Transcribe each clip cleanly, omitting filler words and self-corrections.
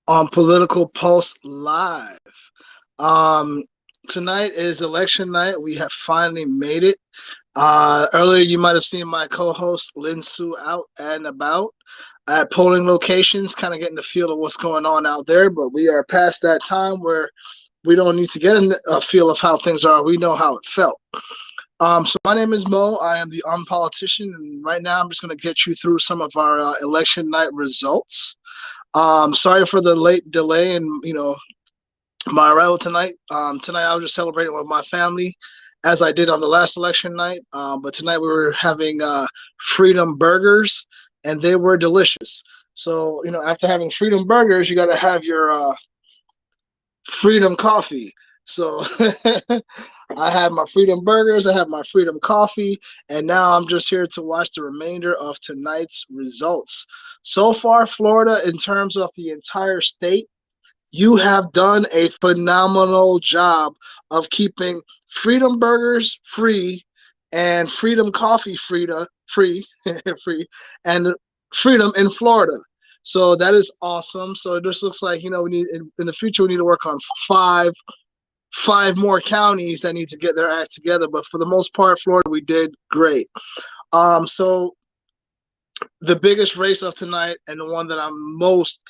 on Political Pulse Live. Um, Tonight is election night. We have finally made it. Earlier, you might have seen my co-host Lynn out and about at polling locations, kind of getting the feel of what's going on out there. But we are past that time where we don't need to get a feel of how things are. We know how it felt. So my name is Mo. I am the unpolitician, and right now I'm just going to get you through some of our election night results. Sorry for the late delay and my arrival tonight. Tonight I was just celebrating with my family, as I did on the last election night. But tonight we were having Freedom Burgers, and they were delicious. So after having Freedom Burgers, you got to have your Freedom Coffee. So I had my Freedom Burgers, I had my Freedom Coffee, and now I'm just here to watch the remainder of tonight's results. So far, Florida, in terms of the entire state, you have done a phenomenal job of keeping Freedom Burgers free and Freedom Coffee free, free, and freedom in Florida. So that is awesome. So it just looks like we need in the future we need to work on five more counties that need to get their act together. But for the most part, Florida, we did great. So the biggest race of tonight and the one that I'm most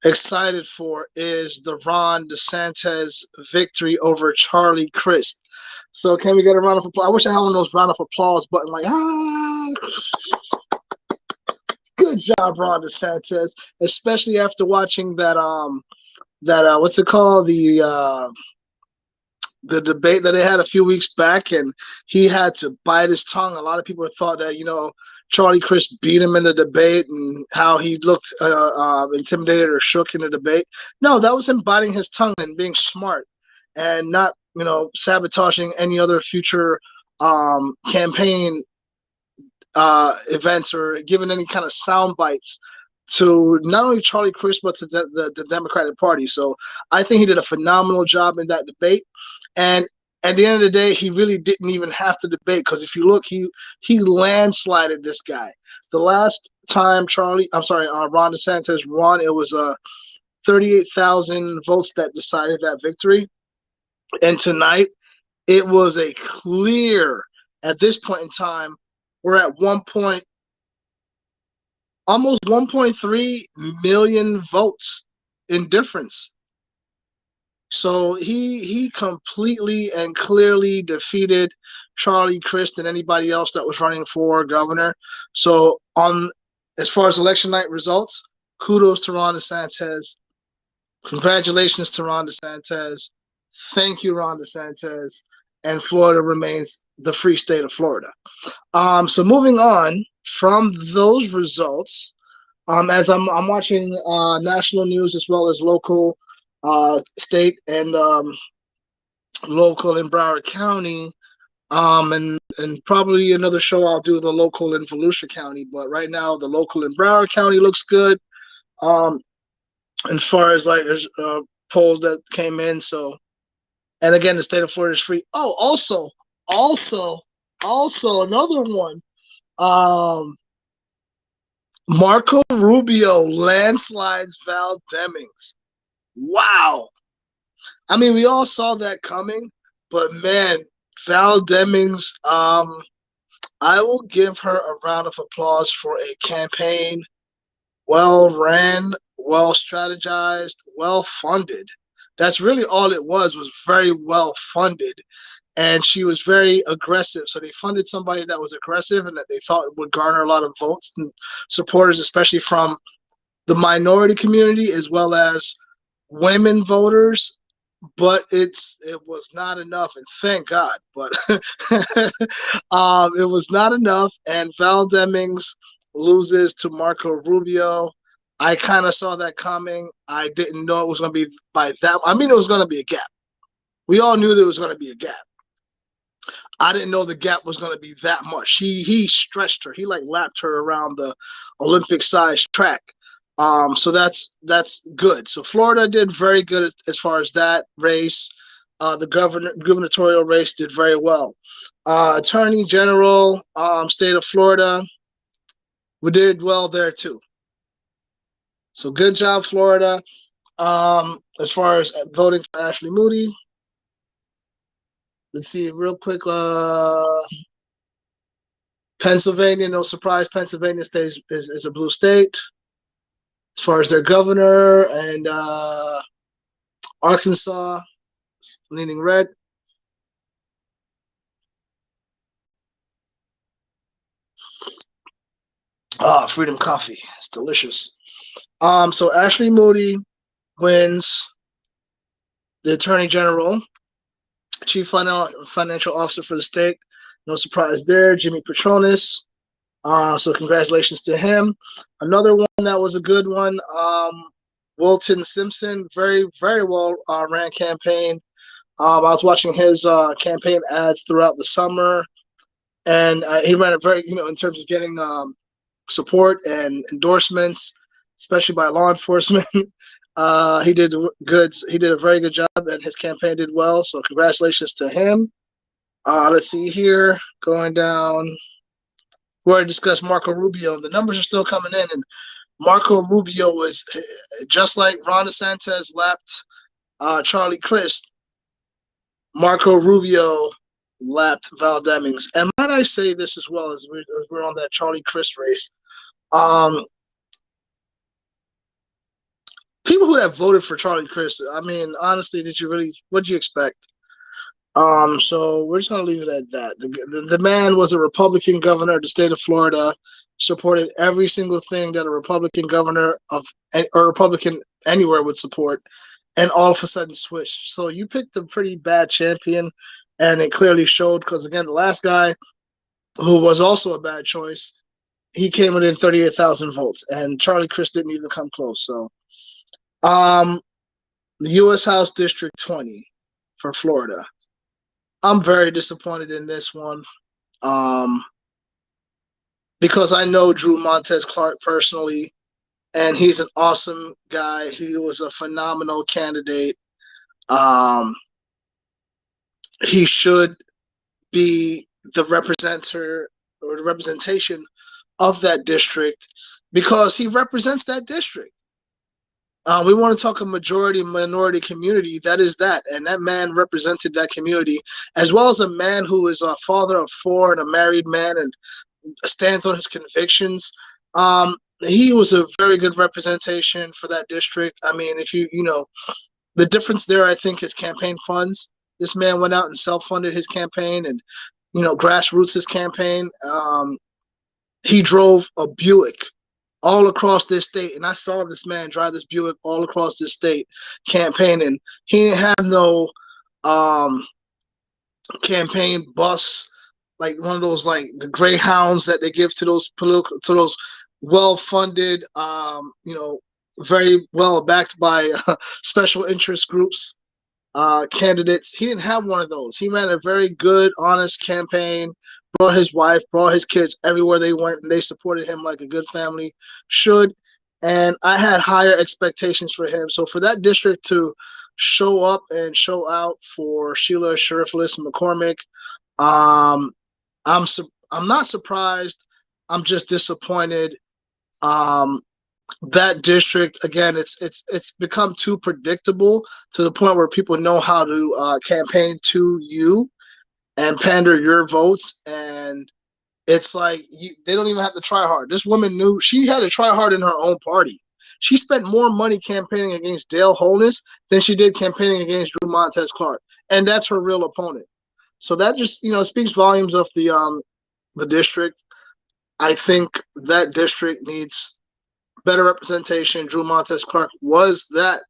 excited for is the Ron DeSantis victory over Charlie Crist. So can we get a round of applause? I wish I had one of those round of applause button like good job, Ron DeSantis, especially after watching that what's it called, the debate that they had a few weeks back, and he had to bite his tongue. A lot of people thought that Charlie Crist beat him in the debate and how he looked intimidated or shook in the debate. No, that was him biting his tongue and being smart and not sabotaging any other future campaign events or giving any kind of sound bites to not only Charlie Crist but to the Democratic Party. So I think he did a phenomenal job in that debate. And at the end of the day, he really didn't even have to debate, because if you look, he landslided this guy. The last time Ron DeSantis won, it was 38,000 votes that decided that victory. And tonight, it was a clear, at this point in time, we're at almost 1.3 million votes in difference. So he completely and clearly defeated Charlie Crist and anybody else that was running for governor. So as far as election night results, kudos to Ron DeSantis. Congratulations to Ron DeSantis. Thank you, Ron DeSantis. And Florida remains the free state of Florida. So moving on from those results, as I'm watching national news as well as local, state, and local in Broward County, and probably another show I'll do the local in Volusia County. But right now, the local in Broward County looks good. As far as polls that came in. So, and again, the state of Florida is free. Oh, also another one. Marco Rubio landslides Val Demings. Wow. I mean, we all saw that coming, but man, Val Demings, I will give her a round of applause for a campaign well ran, well strategized, well funded. That's really all it was very well funded. And she was very aggressive. So they funded somebody that was aggressive and that they thought would garner a lot of votes and supporters, especially from the minority community as well as women voters. But it was not enough, and thank God. But it was not enough, and Val Demings loses to Marco Rubio. I kind of saw that coming. I didn't know it was going to be by that. I mean, it was going to be a gap. We all knew there was going to be a gap. I didn't know the gap was going to be that much. He stretched her. He lapped her around the Olympic-sized track. So that's good. So Florida did very good as far as that race. The gubernatorial race did very well. Attorney General, state of Florida, we did well there too. So good job, Florida. As far as voting for Ashley Moody, let's see real quick. Pennsylvania, no surprise, Pennsylvania state is a blue state. As far as their governor, and Arkansas leaning red. Ah, Freedom Coffee. It's delicious. So Ashley Moody wins the Attorney General, Chief Financial Officer for the state. No surprise there. Jimmy Petronis. So congratulations to him. Another one that was a good one. Wilton Simpson, very very well ran campaign. I was watching his campaign ads throughout the summer, and he ran a very, in terms of getting support and endorsements, especially by law enforcement. He did good. He did a very good job, and his campaign did well. So congratulations to him. Let's see here, going down. We already discussed Marco Rubio. The numbers are still coming in, and Marco Rubio was just like Ron DeSantis lapped Charlie Crist. Marco Rubio lapped Val Demings. And might I say this as well, as we're on that Charlie Crist race. People who have voted for Charlie Crist, I mean, honestly, what did you expect? So we're just gonna leave it at that. The man was a Republican governor of the state of Florida, supported every single thing that a Republican governor or Republican anywhere would support, and all of a sudden switched. So you picked a pretty bad champion, and it clearly showed, because again, the last guy, who was also a bad choice, he came within 38,000 votes, and Charlie Crist didn't even come close. So, the U.S. House District 20 for Florida. I'm very disappointed in this one, because I know Drew Montez Clark personally, and he's an awesome guy. He was a phenomenal candidate. He should be the representator or the representation of that district, because he represents that district. We want to talk a majority minority community. That is that, and that man represented that community, as well as a man who is a father of four and a married man and stands on his convictions. He was a very good representation for that district. I mean, if the difference there, I think, is campaign funds. This man went out and self-funded his campaign, and grassroots his campaign. He drove a Buick all across this state, and I saw this man drive this Buick all across this state campaigning. He didn't have no campaign bus, like one of those, like the Greyhounds that they give to those well-funded, very well backed by special interest groups, candidates. He didn't have one of those. He ran a very good, honest campaign, brought his wife, brought his kids everywhere they went, and they supported him like a good family should. And I had higher expectations for him. So for that district to show up and show out for Sheila Sheriff-List McCormick, I'm not surprised. I'm just disappointed. That district, again, it's become too predictable to the point where people know how to campaign to you and pander your votes, and it's like they don't even have to try hard. This woman knew she had to try hard in her own party. She spent more money campaigning against Dale Holness than she did campaigning against Drew Montez Clark, and that's her real opponent. So that just speaks volumes of the district. I think that district needs better representation. Drew Montez Clark was that,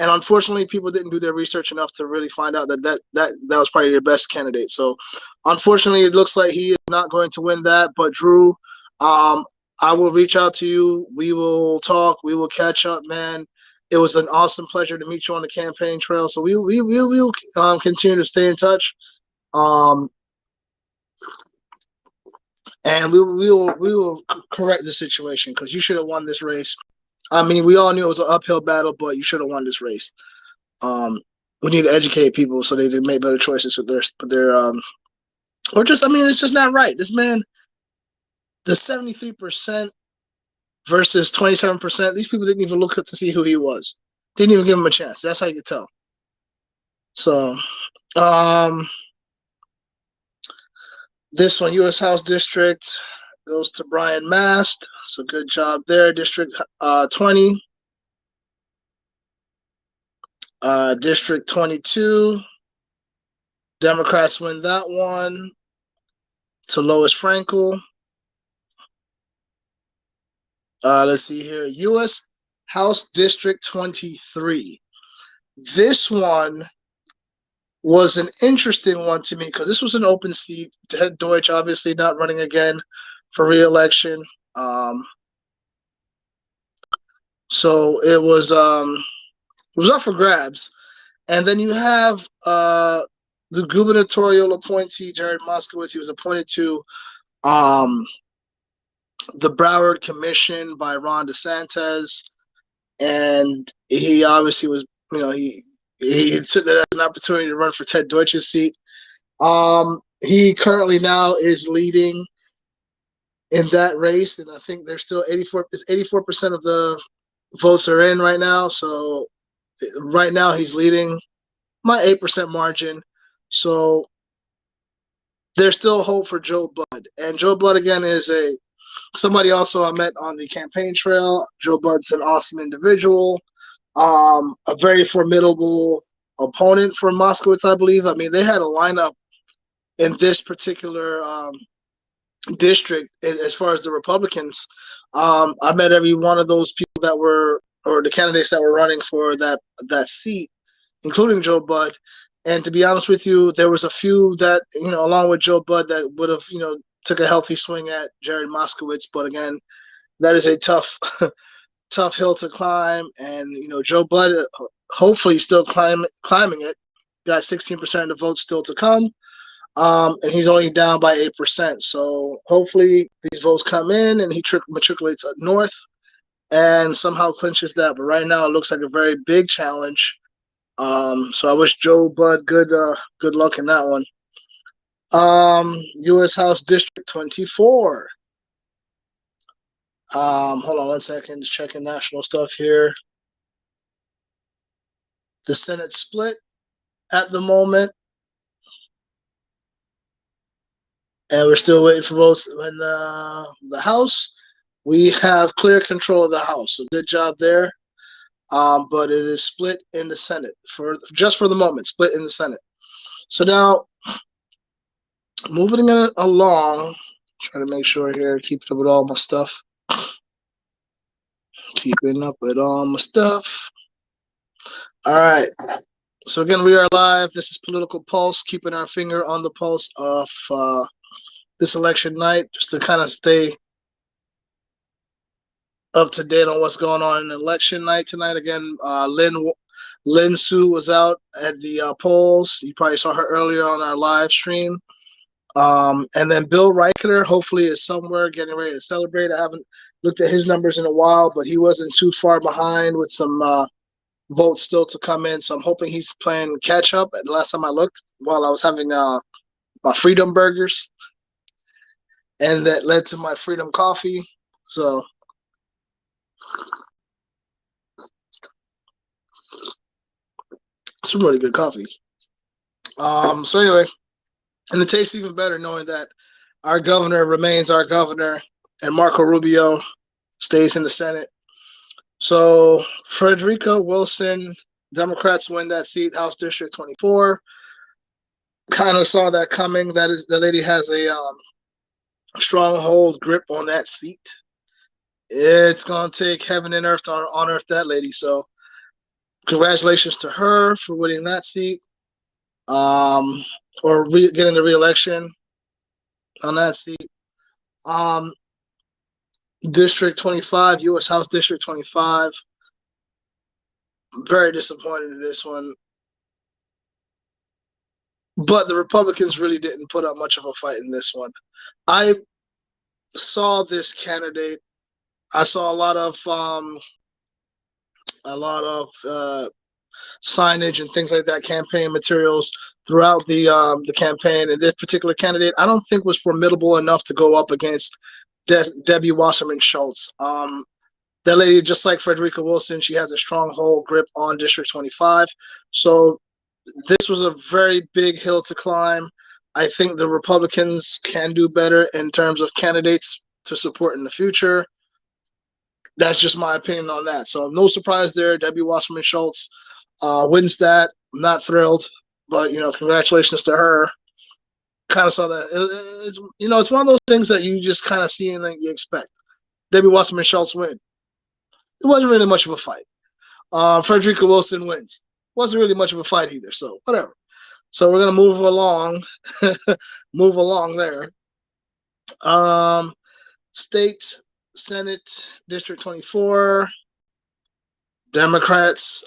and unfortunately, people didn't do their research enough to really find out that was probably their best candidate. So, unfortunately, it looks like he is not going to win that. But Drew, I will reach out to you. We will talk. We will catch up, man. It was an awesome pleasure to meet you on the campaign trail. So we will continue to stay in touch. And we will correct the situation, because you should have won this race. I mean, we all knew it was an uphill battle, but you should have won this race. We need to educate people so they can make better choices with their or just, I mean, it's just not right. This man, the 73% versus 27%. These people didn't even look up to see who he was. Didn't even give him a chance. That's how you could tell. So, this one, U.S. House District, goes to Brian Mast. So good job there. District 20. District 22. Democrats win that one to Lois Frankel. Let's see here. U.S. House District 23. This one was an interesting one to me because this was an open seat. Ted Deutsch obviously not running again for re-election. So it was up for grabs. And then you have the gubernatorial appointee, Jared Moskowitz. He was appointed to the Broward Commission by Ron DeSantis. And he obviously was, he took that as an opportunity to run for Ted Deutsch's seat. He currently now is leading in that race, and I think there's still 84% of the votes are in right now. So right now he's leading my 8% margin. So there's still hope for Joe Budd. And Joe Budd, again, is somebody also I met on the campaign trail. Joe Budd's an awesome individual, a very formidable opponent for Moskowitz, I believe. I mean, they had a lineup in this particular district as far as the Republicans. I met every one of those people that were, or the candidates that were running for that seat, including Joe Budd. And to be honest with you, there was a few that, along with Joe Budd, that would have, took a healthy swing at Jared Moskowitz. But again, that is a tough hill to climb. And, Joe Budd, hopefully still climbing it. Got 16% of the votes still to come. And he's only down by 8%. So hopefully these votes come in and he matriculates up north and somehow clinches that. But right now it looks like a very big challenge. So I wish Joe Budd good luck in that one. U.S. House District 24. Hold on 1 second, just checking national stuff here. The Senate split at the moment. And we're still waiting for votes in the House. We have clear control of the House, so good job there. But it is split in the Senate just for the moment, split in the Senate. So now, moving it along, trying to make sure here, keeping up with all my stuff. Keeping up with all my stuff. All right. So again, we are live. This is Political Pulse, keeping our finger on the pulse of this election night, just to kind of stay up to date on what's going on in election night tonight. Again, Lynn Sue was out at the polls. You probably saw her earlier on our live stream. And then Bill Reichler, hopefully, is somewhere getting ready to celebrate. I haven't looked at his numbers in a while, but he wasn't too far behind with some votes still to come in. So I'm hoping he's playing catch up. And the last time I looked, while I was having my Freedom Burgers, and that led to my Freedom Coffee. So some really good coffee. So anyway, and it tastes even better knowing that our governor remains our governor and Marco Rubio stays in the Senate. So Frederica Wilson, Democrats win that seat, House District 24. Kind of saw that coming. The lady has a stronghold grip on that seat. It's going to take heaven and earth to unearth that lady. So congratulations to her for winning that seat, or getting the re-election on that seat. District 25, U.S. House District 25. Very disappointed in this one. But the Republicans really didn't put up much of a fight in this one. I saw this candidate. I saw a lot of signage and things like that, campaign materials throughout the campaign. And this particular candidate, I don't think was formidable enough to go up against Debbie Wasserman Schultz. That lady, just like Frederica Wilson, she has a stronghold grip on District 25. So this was a very big hill to climb. I think the Republicans can do better in terms of candidates to support in the future. That's just my opinion on that. So no surprise there. Debbie Wasserman Schultz wins that. I'm not thrilled, but congratulations to her. Kind of saw that. It's one of those things that you just kind of see and then you expect. Debbie Wasserman Schultz win. It wasn't really much of a fight. Frederica Wilson wins. Wasn't really much of a fight either. So whatever. So we're gonna move along, move along there. State Senate District 24. Democrats.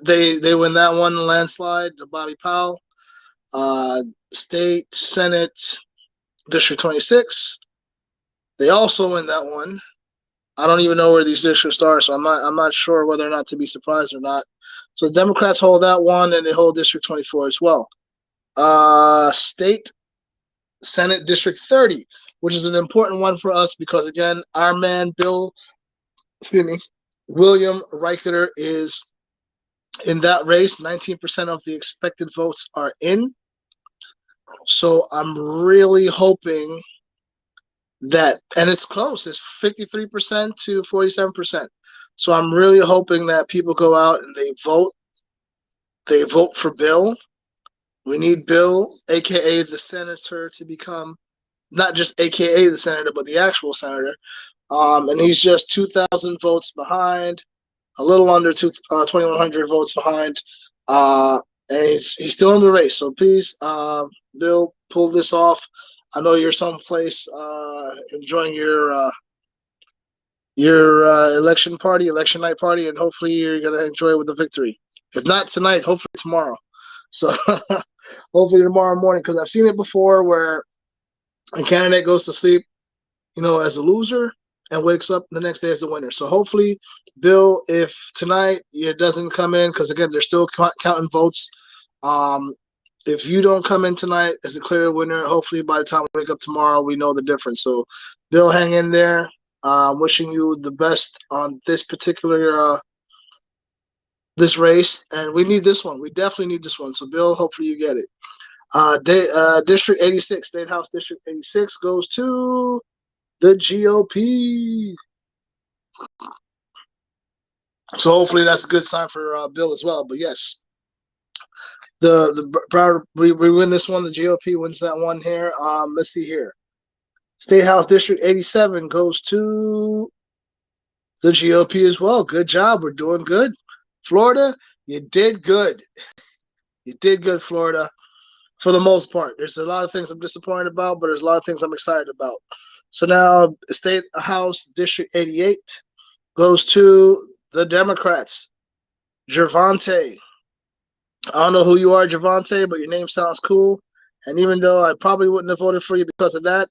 They win that one landslide to Bobby Powell. State Senate District 26. They also win that one. I don't even know where these districts are, so I'm not sure whether or not to be surprised or not. So the Democrats hold that one, and they hold District 24 as well. State Senate District 30, which is an important one for us because, again, our man William Reicheter is in that race. 19% of the expected votes are in. So I'm really hoping that, and it's close, it's 53% to 47%. So I'm really hoping that people go out and they vote. They vote for Bill. We need Bill, aka the senator, to become not just aka the senator, but the actual senator. And he's just 2,000 votes behind, a little under 2,100 votes behind. And he's still in the race. So please, Bill, pull this off. I know you're someplace enjoying your election night party, and hopefully you're gonna enjoy it with a victory. If not tonight, hopefully tomorrow. So hopefully tomorrow morning, because I've seen it before where a candidate goes to sleep, as a loser and wakes up the next day as the winner. So hopefully, Bill, if tonight it doesn't come in, because again they're still counting votes. If you don't come in tonight as a clear winner, hopefully by the time we wake up tomorrow, we know the difference. So, Bill, hang in there. Wishing you the best on this particular this race, and we need this one. We definitely need this one. So, Bill, hopefully you get it. District 86, State House District 86 goes to the GOP. So hopefully that's a good sign for Bill as well. But yes. We win this one. The GOP wins that one here. Let's see here. State House District 87 goes to the GOP as well. Good job. We're doing good. Florida, you did good. You did good, Florida, for the most part. There's a lot of things I'm disappointed about, but there's a lot of things I'm excited about. So now State House District 88 goes to the Democrats. Gervonta. I don't know who you are, Gervonta, but your name sounds cool. And even though I probably wouldn't have voted for you because of that,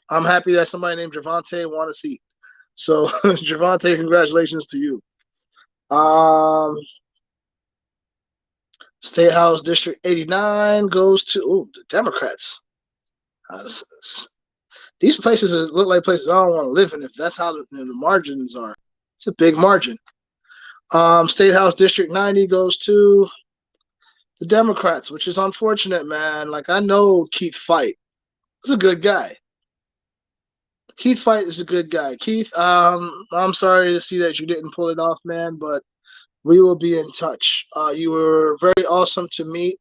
I'm happy that somebody named Gervonta won a seat. So, Gervonta, congratulations to you. State House District 89 goes to the Democrats. These places look like places I don't want to live in if that's how the margins are. It's a big margin. State House District 90 goes to the Democrats, which is unfortunate, man. Like, I know Keith Fight. He's a good guy. Keith Fight is a good guy. Keith, I'm sorry to see that you didn't pull it off, man, but we will be in touch. You were very awesome to meet.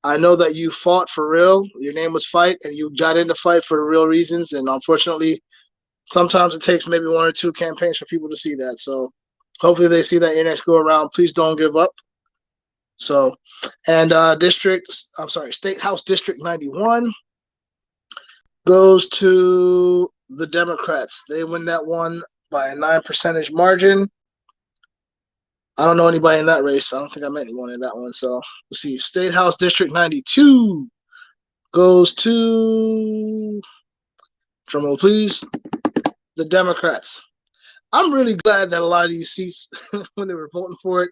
I know that you fought for real. Your name was Fight, and you got into fight for real reasons. And unfortunately, sometimes it takes maybe one or two campaigns for people to see that. So hopefully they see that your next go around. Please don't give up. So, and State House District 91 goes to the Democrats. They win that one by a 9% margin. I don't know anybody in that race. I don't think I met anyone in that one. So let's see. State House District 92 goes to, drumroll please, the Democrats. I'm really glad that a lot of these seats, when they were voting for it,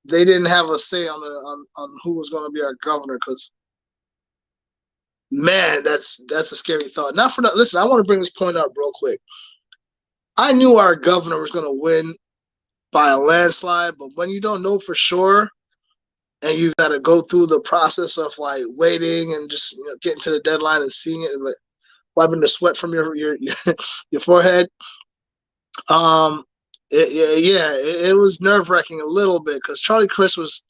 they didn't have a say on who was going to be our governor, because, man, that's a scary thought. Listen, I want to bring this point up real quick. I knew our governor was going to win by a landslide, but when you don't know for sure and you got to go through the process of like waiting and just getting to the deadline and seeing it and like wiping the sweat from your forehead, um, it was nerve wracking a little bit because Charlie Crist was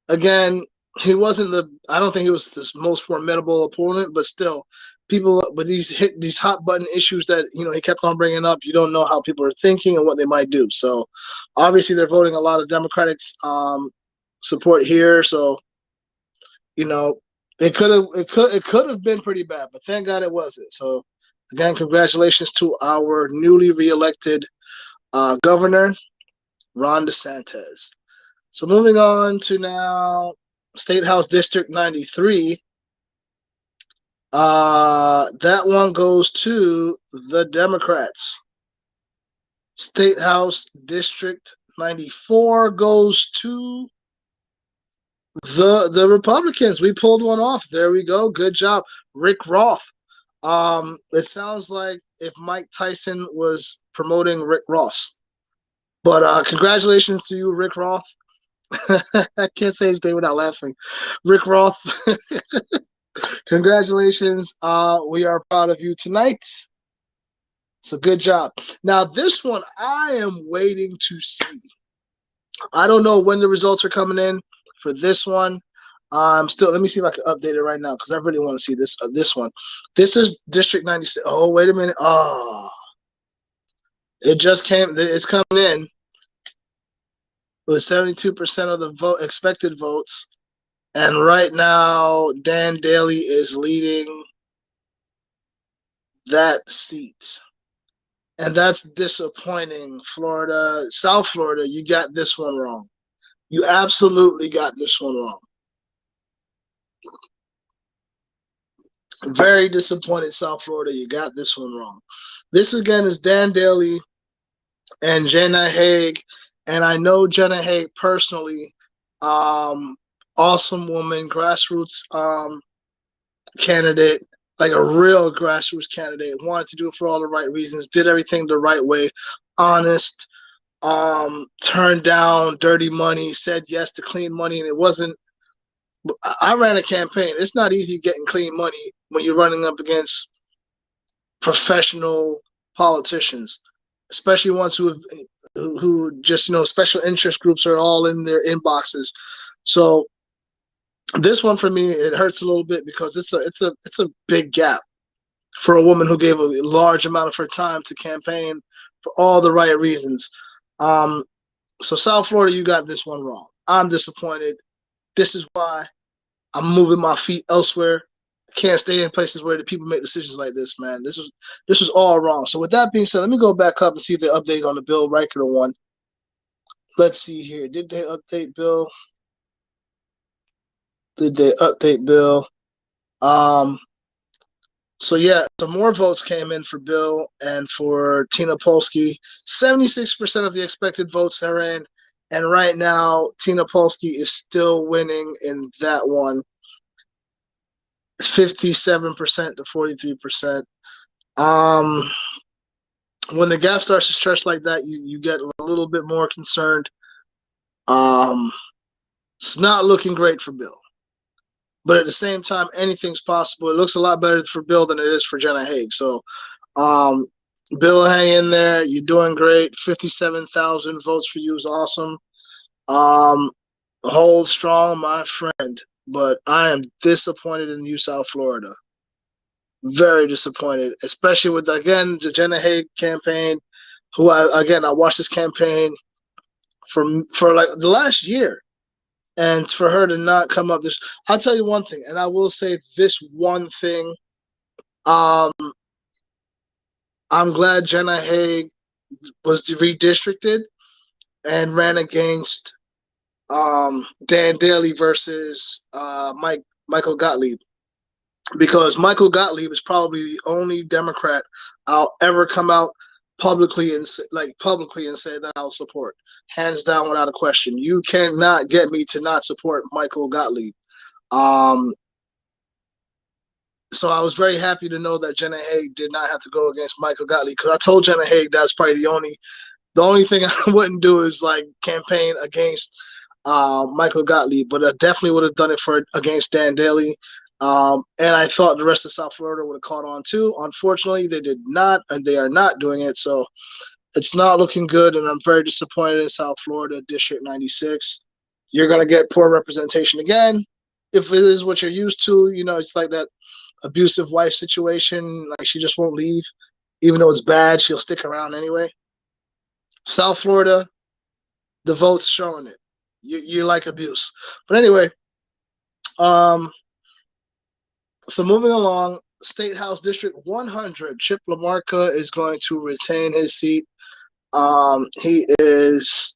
again, he wasn't I don't think he was the most formidable opponent, but still, people with these hot button issues that he kept on bringing up, you don't know how people are thinking and what they might do. So, obviously, they're voting a lot of Democratic support here. So, it could have been pretty bad, but thank God it wasn't. So, again, congratulations to our newly reelected governor, Ron DeSantis. So moving on to now State House District 93. That one goes to the Democrats. State House District 94 goes to the Republicans. We pulled one off. There we go. Good job. Rick Roth. It sounds like if Mike Tyson was promoting Rick Ross. But congratulations to you, Rick Roth. I can't say his name without laughing. Rick Roth, congratulations. We are proud of you tonight. So good job. Now, this one I am waiting to see. I don't know when the results are coming in for this one. Let me see if I can update it right now because I really want to see this one. This is District 96. Oh, wait a minute. Oh, it just came. It's coming in. It was 72% of the expected votes. And right now, Dan Daly is leading that seat. And that's disappointing. Florida, South Florida, you got this one wrong. You absolutely got this one wrong. Very disappointed, South Florida. You got this one wrong. This again is Dan Daly and Jenna Haig. And I know Jenna Haig personally. Awesome woman, grassroots candidate, like a real grassroots candidate, wanted to do it for all the right reasons, did everything the right way, honest, turned down dirty money, said yes to clean money, and it wasn't. I ran a campaign. It's not easy getting clean money when you're running up against professional politicians, especially ones who just special interest groups are all in their inboxes. So this one for me, it hurts a little bit because it's a big gap for a woman who gave a large amount of her time to campaign for all the right reasons. So South Florida, you got this one wrong. I'm disappointed. This is why I'm moving my feet elsewhere. I can't stay in places where the people make decisions like this, man. This was all wrong. So with that being said, let me go back up and see the update on the Bill Riker one. Let's see here. Did they update Bill? Did they update Bill? So yeah, some more votes came in for Bill and for Tina Polsky. 76% of the expected votes are in, and right now Tina Polsky is still winning in that one. 57% to 43%. When the gap starts to stretch like that, you get a little bit more concerned. It's not looking great for Bill. But at the same time, anything's possible. It looks a lot better for Bill than it is for Jenna Haig. So, Bill, hang in there. You're doing great. 57,000 votes for you is awesome. Hold strong, my friend. But I am disappointed in you, South Florida. Very disappointed, especially with, again, the Jenna Haig campaign, I watched this campaign for like the last year. And for her to not come up I'll tell you one thing, and I will say this one thing. I'm glad Jenna Haig was redistricted and ran against Dan Daly versus Michael Gottlieb, because Michael Gottlieb is probably the only Democrat I'll ever come out publicly and say that I'll support, hands down, without a question. You cannot get me to not support Michael Gottlieb. So I was very happy to know that Jenna Haig did not have to go against Michael Gottlieb, because I told Jenna Haig that's probably the only thing I wouldn't do is like campaign against Michael Gottlieb, but I definitely would have done it for against Dan Daly. And I thought the rest of South Florida would have caught on too. Unfortunately, they did not, and they are not doing it. So it's not looking good, and I'm very disappointed in South Florida District 96. You're going to get poor representation again. If it is what you're used to, it's like that abusive wife situation. Like, she just won't leave. Even though it's bad, she'll stick around anyway. South Florida, the votes showing it. You like abuse. But anyway, so moving along, State House District 100, Chip LaMarca is going to retain his seat. He is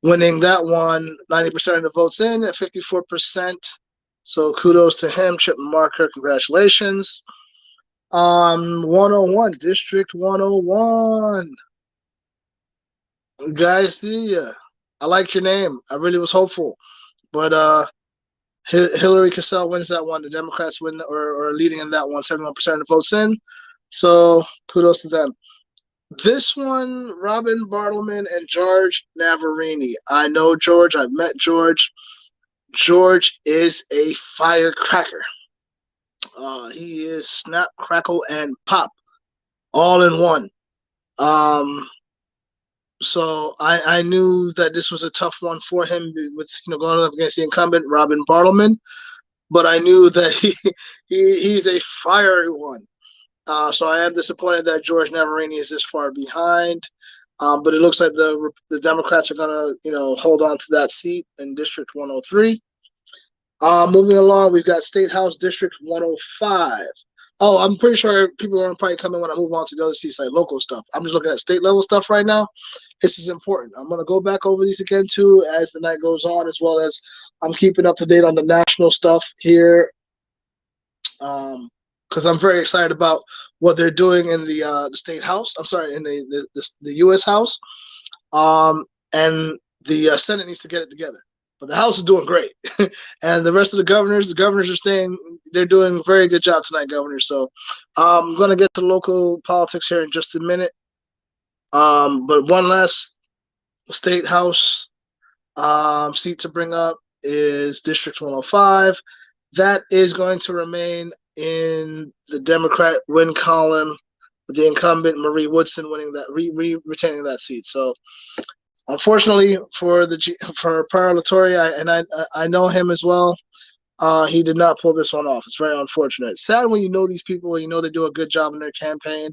winning that one, 90% of the votes in at 54%. So kudos to him, Chip LaMarca. Congratulations. 101, District 101. Guys, I like your name. I really was hopeful. But Hillary Cassell wins that one. The Democrats win or are leading in that one, 71% of the votes in. So kudos to them. This one, Robin Bartleman and George Navarini. I know George. I've met George. George is a firecracker. He is snap, crackle, and pop all in one. So I knew that this was a tough one for him with going up against the incumbent Robin Bartleman, but I knew that he's a fiery one. So I am disappointed that George Navarini is this far behind. But it looks like the Democrats are going to hold on to that seat in District 103. Moving along, we've got State House District 105. Oh, I'm pretty sure people are probably coming when I move on to the other seats, like local stuff. I'm just looking at state level stuff right now. This is important. I'm going to go back over these again too as the night goes on, as well as I'm keeping up to date on the national stuff here, because I'm very excited about what they're doing in the state house. I'm sorry, in the U.S. House, and the Senate needs to get it together. But the House is doing great, and the rest of the governors are staying. They're doing a very good job tonight, governors. So I'm going to get to local politics here in just a minute. But one last state house seat to bring up is District 105. That is going to remain in the Democrat win column, with the incumbent Marie Woodson winning that, retaining that seat. So unfortunately for Parra LaTorre, I know him as well. He did not pull this one off. It's very unfortunate. It's sad when you know these people, they do a good job in their campaign,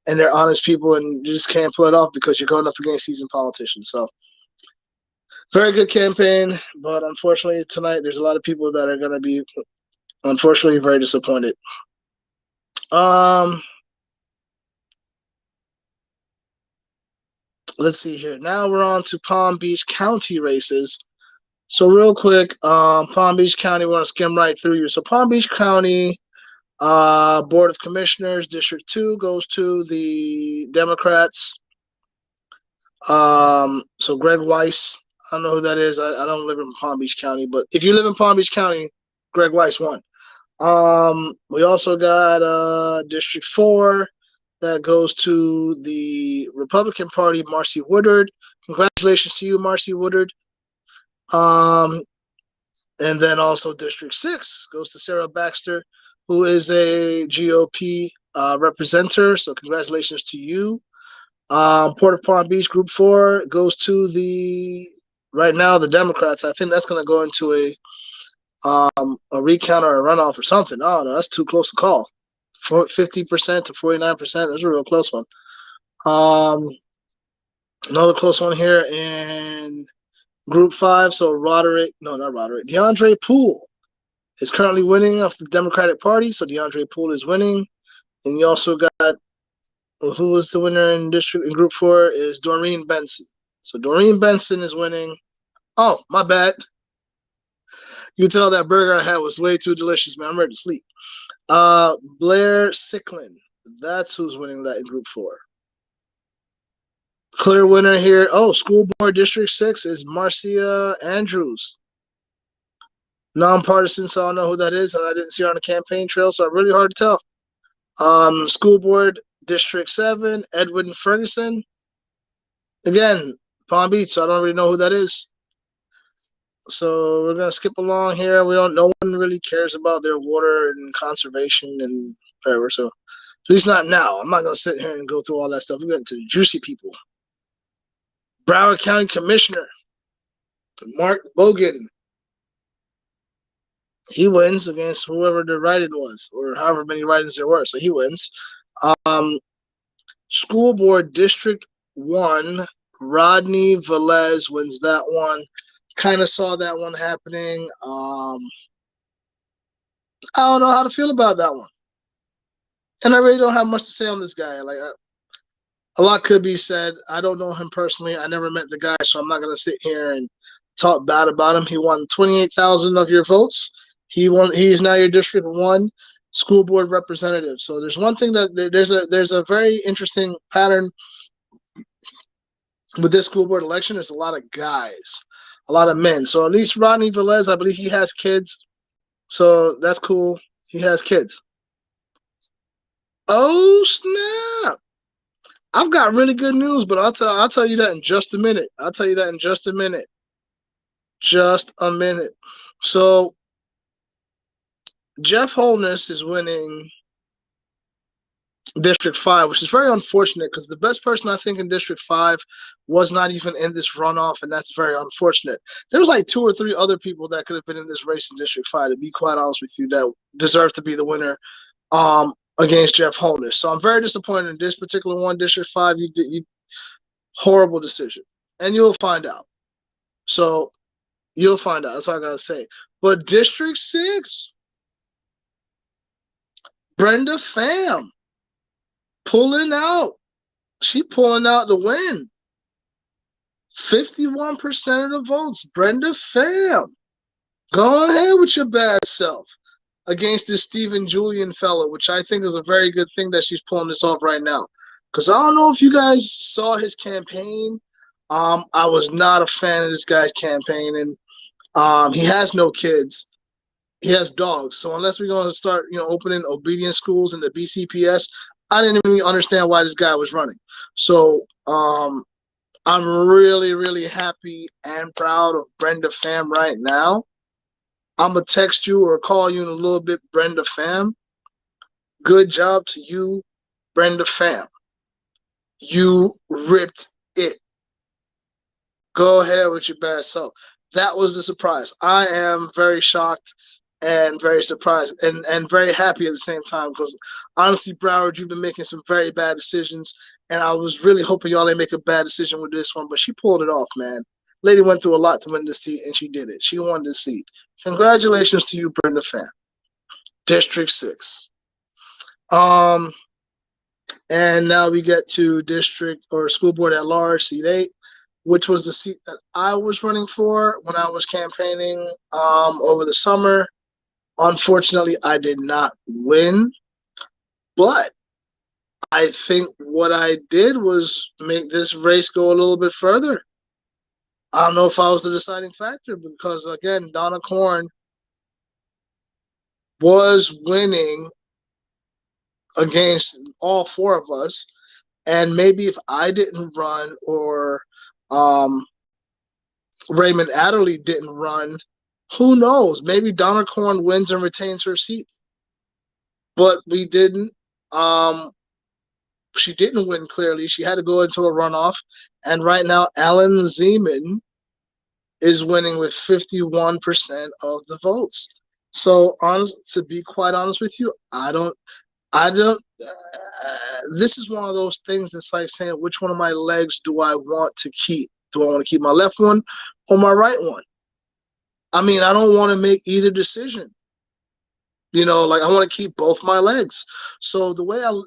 and they're honest people, and you just can't pull it off because you're going up against seasoned politicians. So very good campaign, but unfortunately tonight there's a lot of people that are going to be, unfortunately, very disappointed. Let's see here. Now we're on to Palm Beach County races. So real quick, Palm Beach County, we want to skim right through you. So Palm Beach County Board of Commissioners, District 2 goes to the Democrats. So Greg Weiss, I don't know who that is. I don't live in Palm Beach County, but if you live in Palm Beach County, Greg Weiss won. We also got District 4 that goes to the Republican Party, Marcy Woodard. Congratulations to you, Marcy Woodard. And then also District 6 goes to Sarah Baxter, who is a GOP representative. So congratulations to you. Port of Palm Beach, Group 4 goes to right now the Democrats. I think that's going to go into a recount or a runoff or something. Oh no, that's too close to call. 50% to 49%. That's a real close one. Another close one here in Group 5. So DeAndre Poole is currently winning off the Democratic Party. So DeAndre Poole is winning. And you also got, who was the winner in Group 4 is Doreen Benson. So Doreen Benson is winning. Oh, my bad. You can tell that burger I had was way too delicious, man. I'm ready to sleep. Blair Sicklin. That's who's winning that in Group 4. Clear winner here. Oh, School Board District 6 is Marcia Andrews. Nonpartisan, so I don't know who that is, and I didn't see her on the campaign trail, so really hard to tell. School Board District 7, Edwin Ferguson. Again, Palm Beach, so I don't really know who that is. So we're gonna skip along here. No one really cares about their water and conservation and whatever. So at least not now. I'm not gonna sit here and go through all that stuff. We're getting to the juicy people. Broward County Commissioner Mark Bogan. He wins against whoever the write-in was, or however many write-ins there were. So he wins. School Board District 1, Rodney Velez wins that one. Kind of saw that one happening. I don't know how to feel about that one. And I really don't have much to say on this guy. Like, a lot could be said. I don't know him personally. I never met the guy, so I'm not going to sit here and talk bad about him. He won 28,000 of your votes. He is now your District 1 school board representative. So there's one thing that there's a very interesting pattern with this school board election. There's a lot of guys, a lot of men. So at least Rodney Velez, I believe he has kids. So that's cool. He has kids. Oh, snap. I've got really good news, but I'll tell you that in just a minute. I'll tell you that in just a minute. Just a minute. So Jeff Holness is winning District 5, which is very unfortunate because the best person I think in District 5 was not even in this runoff, and that's very unfortunate. There was like 2 or 3 other people that could have been in this race in District 5, to be quite honest with you, that deserve to be the winner against Jeff Holness. So I'm very disappointed in this particular one, District 5. You horrible decision, and you'll find out. So you'll find out. That's all I gotta say. But District 6, Brenda Pham pulling out. She pulling out the win. 51% of the votes. Brenda Pham. Go ahead with your bad self against this Stephen Julian fellow, which I think is a very good thing that she's pulling this off right now. Because I don't know if you guys saw his campaign. I was not a fan of this guy's campaign, and he has no kids. He has dogs. So unless we're going to start, opening obedience schools in the BCPS, I didn't even understand why this guy was running. So I'm really, really happy and proud of Brenda Pham right now. I'm going to text you or call you in a little bit, Brenda Pham. Good job to you, Brenda Pham. You ripped it. Go ahead with your bad self. That was a surprise. I am very shocked and very surprised and very happy at the same time because honestly, Broward, you've been making some very bad decisions, and I was really hoping y'all didn't make a bad decision with this one, but she pulled it off, man. Lady went through a lot to win this seat, and she did it. She won this seat. Congratulations to you, Brenda Pham. District 6. And now we get to district or school board at large, seat 8, which was the seat that I was running for when I was campaigning over the summer. Unfortunately, I did not win, but I think what I did was make this race go a little bit further. I don't know if I was the deciding factor because, again, Donna Corn was winning against all 4 of us. And maybe if I didn't run or Raymond Adderley didn't run, who knows? Maybe Donna Corn wins and retains her seat. But we didn't. She didn't win clearly. She had to go into a runoff. And right now, Alan Zeman is winning with 51% of the votes. So, to be quite honest with you, I don't. This is one of those things that's like saying, which one of my legs do I want to keep? Do I want to keep my left one or my right one? I mean, I don't want to make either decision. I want to keep both my legs. So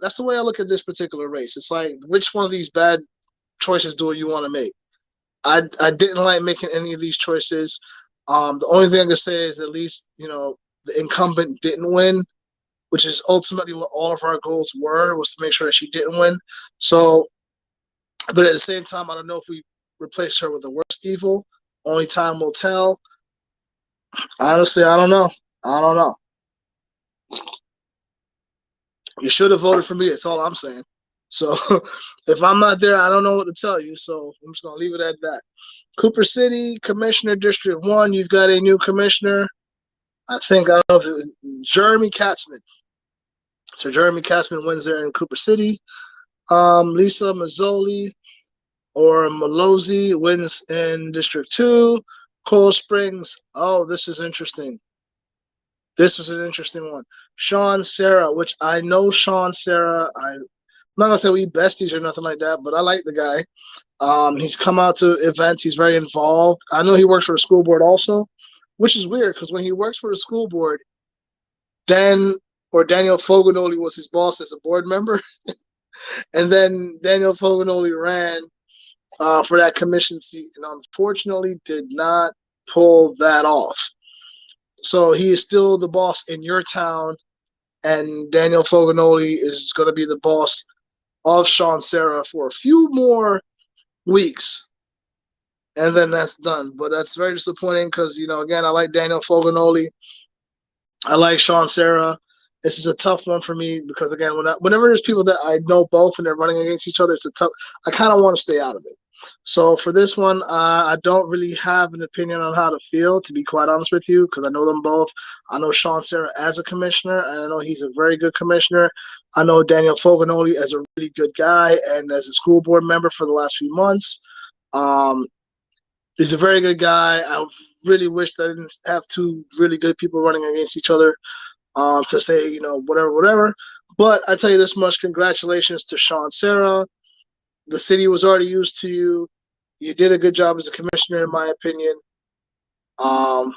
that's the way I look at this particular race. It's like, which one of these bad choices do you want to make? I didn't like making any of these choices. The only thing I can say is at least, the incumbent didn't win, which is ultimately what all of our goals were, was to make sure that she didn't win. So, but at the same time, I don't know if we replace her with the worst evil. Only time will tell. Honestly, I don't know. I don't know. You should have voted for me. That's all I'm saying. So if I'm not there, I don't know what to tell you. So I'm just gonna leave it at that. Cooper City, Commissioner District 1, you've got a new commissioner. I don't know if Jeremy Katzman. So Jeremy Katzman wins there in Cooper City. Lisa Mazzoli or Malozzi wins in District 2. Coral Springs. Oh, this is interesting. This was an interesting one. Sean Sarah, which I know Sean Sarah. I'm not gonna say we besties or nothing like that, but I like the guy. He's come out to events. He's very involved. I know he works for the school board also, which is weird because when he works for the school board, Daniel Foganoli was his boss as a board member, and then Daniel Foganoli ran for that commission seat, and unfortunately did not pull that off. So he is still the boss in your town, and Daniel Foganoli is going to be the boss of Sean Sarah for a few more weeks, and then that's done. But that's very disappointing because, again, I like Daniel Foganoli. I like Sean Sarah. This is a tough one for me because, again, whenever there's people that I know both and they're running against each other, it's a tough. I kind of want to stay out of it. So for this one, I don't really have an opinion on how to feel, to be quite honest with you, because I know them both. I know Sean Sarah as a commissioner, and I know he's a very good commissioner. I know Daniel Foganoli as a really good guy and as a school board member for the last few months. Um, he's a very good guy. I really wish that I didn't have two really good people running against each other to say, whatever. But I tell you this much, congratulations to Sean Sarah. The city was already used to you. You did a good job as a commissioner, in my opinion. Um,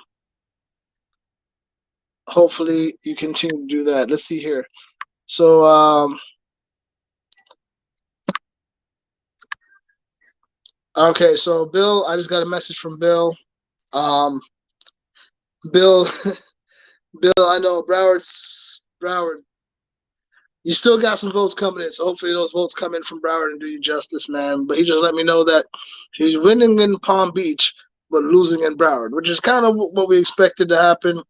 Hopefully you continue to do that. Let's see here. So, okay, so Bill, I just got a message from Bill. Bill, Bill, I know Broward. You still got some votes coming in, so hopefully those votes come in from Broward and do you justice, man. But he just let me know that he's winning in Palm Beach, but losing in Broward, which is kind of what we expected to happen.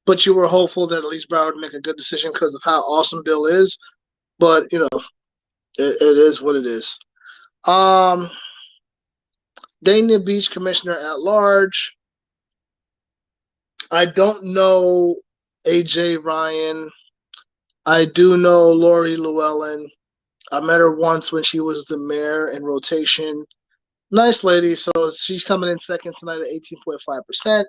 But you were hopeful that at least Broward would make a good decision because of how awesome Bill is. But it is what it is. Dania Beach Commissioner at Large. I don't know AJ Ryan. I do know Lori Llewellyn. I met her once when she was the mayor in rotation. Nice lady. So she's coming in second tonight at 18.5%.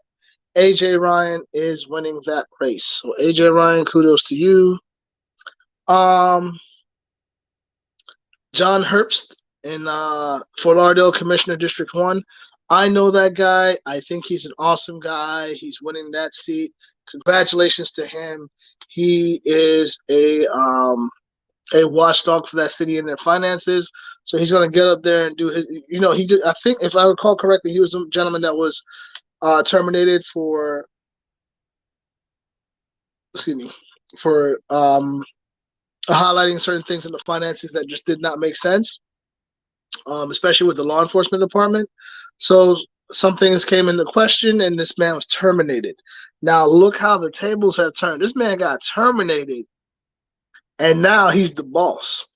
AJ Ryan is winning that race. So AJ Ryan, kudos to you. John Herbst in Fort Lauderdale, Commissioner District 1. I know that guy. I think he's an awesome guy. He's winning that seat. Congratulations to him. He is a watchdog for that city and their finances. So he's going to get up there and do his. He did. I think, if I recall correctly, he was a gentleman that was terminated for. Excuse me, for highlighting certain things in the finances that just did not make sense, especially with the law enforcement department. So some things came into question, and this man was terminated. Now look how the tables have turned. This man got terminated, and now he's the boss.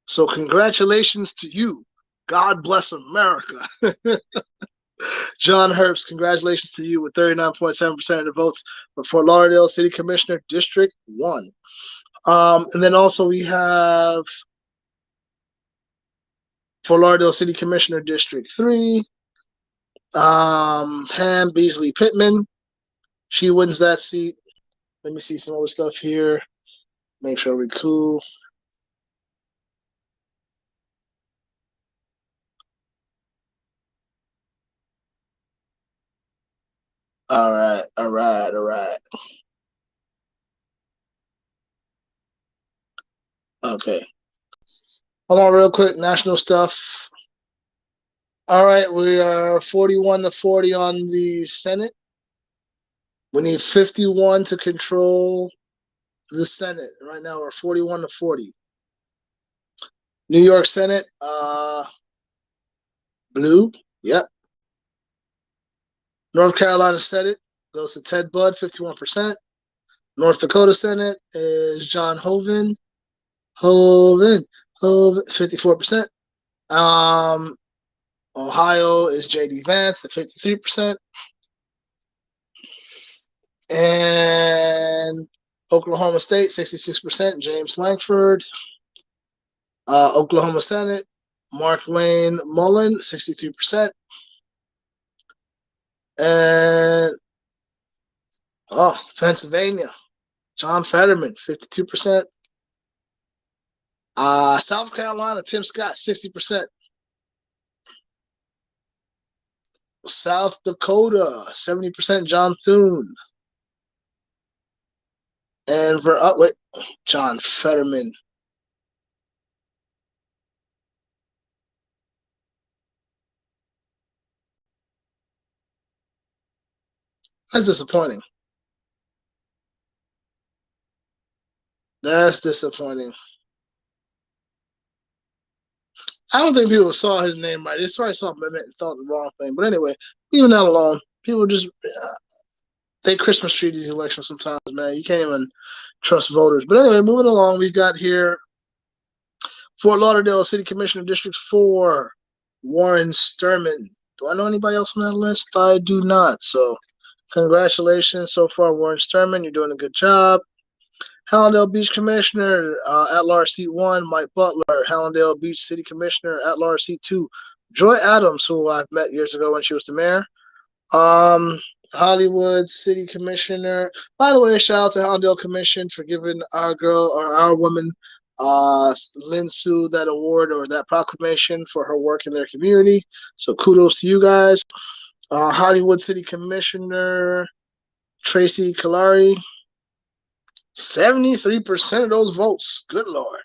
So congratulations to you. God bless America. John Herbst, congratulations to you with 39.7% of the votes for Fort Lauderdale City Commissioner District 1. And then also we have Fort Lauderdale City Commissioner District 3. Pam Beasley Pittman. She wins that seat. Let me see some other stuff here. Make sure we're cool. All right. Okay. Hold on real quick. National stuff. All right, we are 41 to 40 on the Senate. We need 51 to control the Senate. Right now we're 41 to 40. New York Senate, blue. Yep. North Carolina Senate, goes to Ted Budd, 51%. North Dakota Senate is John Hoeven. Hoeven, 54%. Ohio is J.D. Vance at 53%. And Oklahoma State, 66%, James Lankford. Oklahoma Senate, Mark Wayne Mullen, 63%. And Pennsylvania, John Fetterman, 52%. South Carolina, Tim Scott, 60%. South Dakota, 70%, John Thune. And John Fetterman. That's disappointing. That's disappointing. I don't think people saw his name right. They probably saw Mehmet and thought the wrong thing. But anyway, even that alone, people just they Christmas tree these elections sometimes, man. You can't even trust voters. But anyway, moving along, we've got here Fort Lauderdale City Commissioner District 4, Warren Sturman. Do I know anybody else on that list? I do not. So congratulations so far, Warren Sturman. You're doing a good job. Hallandale Beach Commissioner, at-large seat 1, Mike Butler. Hallandale Beach City Commissioner, at-large seat 2, Joy Adams, who I've met years ago when she was the mayor. Hollywood City Commissioner. By the way, shout out to Hallandale Commission for giving our girl or our woman, Lynn Sue, that award or that proclamation for her work in their community. So kudos to you guys. Hollywood City Commissioner Tracy Kalari. 73% of those votes. Good Lord.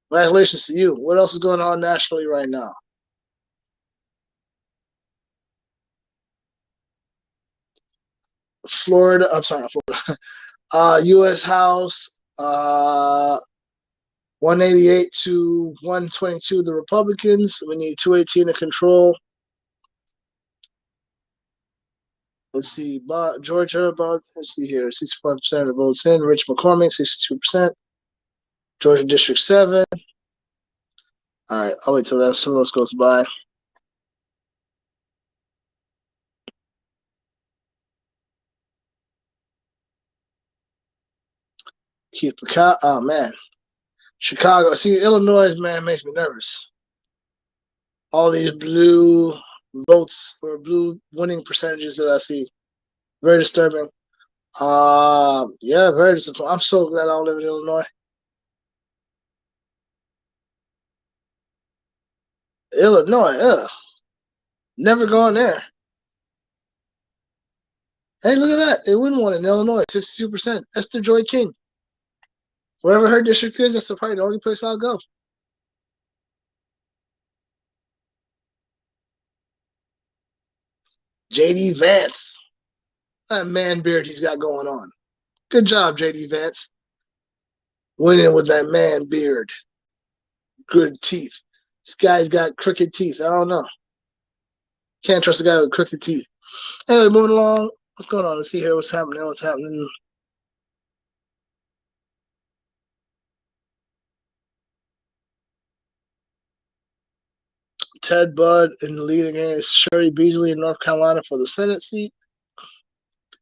Congratulations to you. What else is going on nationally right now? Florida, U.S. House, 188 to 122, the Republicans. We need 218 to control. Let's see, Georgia, let's see here, 65% of the votes in. Rich McCormick, 62%. Georgia District 7. All right, I'll wait till some of those goes by. Keith McCall, oh man. Chicago, see, Illinois, man, makes me nervous. All these blue votes or blue winning percentages that I see. Very disturbing. Yeah, very disappointing. I'm so glad I don't live in Illinois. Illinois, never gone there. Hey, look at that. They win one in Illinois, 62%. Esther Joy King. Wherever her district is, that's probably the only place I'll go. J.D. Vance. That man beard he's got going on. Good job, J.D. Vance. Winning with that man beard. Good teeth. This guy's got crooked teeth. I don't know. Can't trust a guy with crooked teeth. Anyway, moving along. What's going on? Let's see here what's happening. What's happening? Ted Budd in the lead against Shirley Beasley in North Carolina for the Senate seat.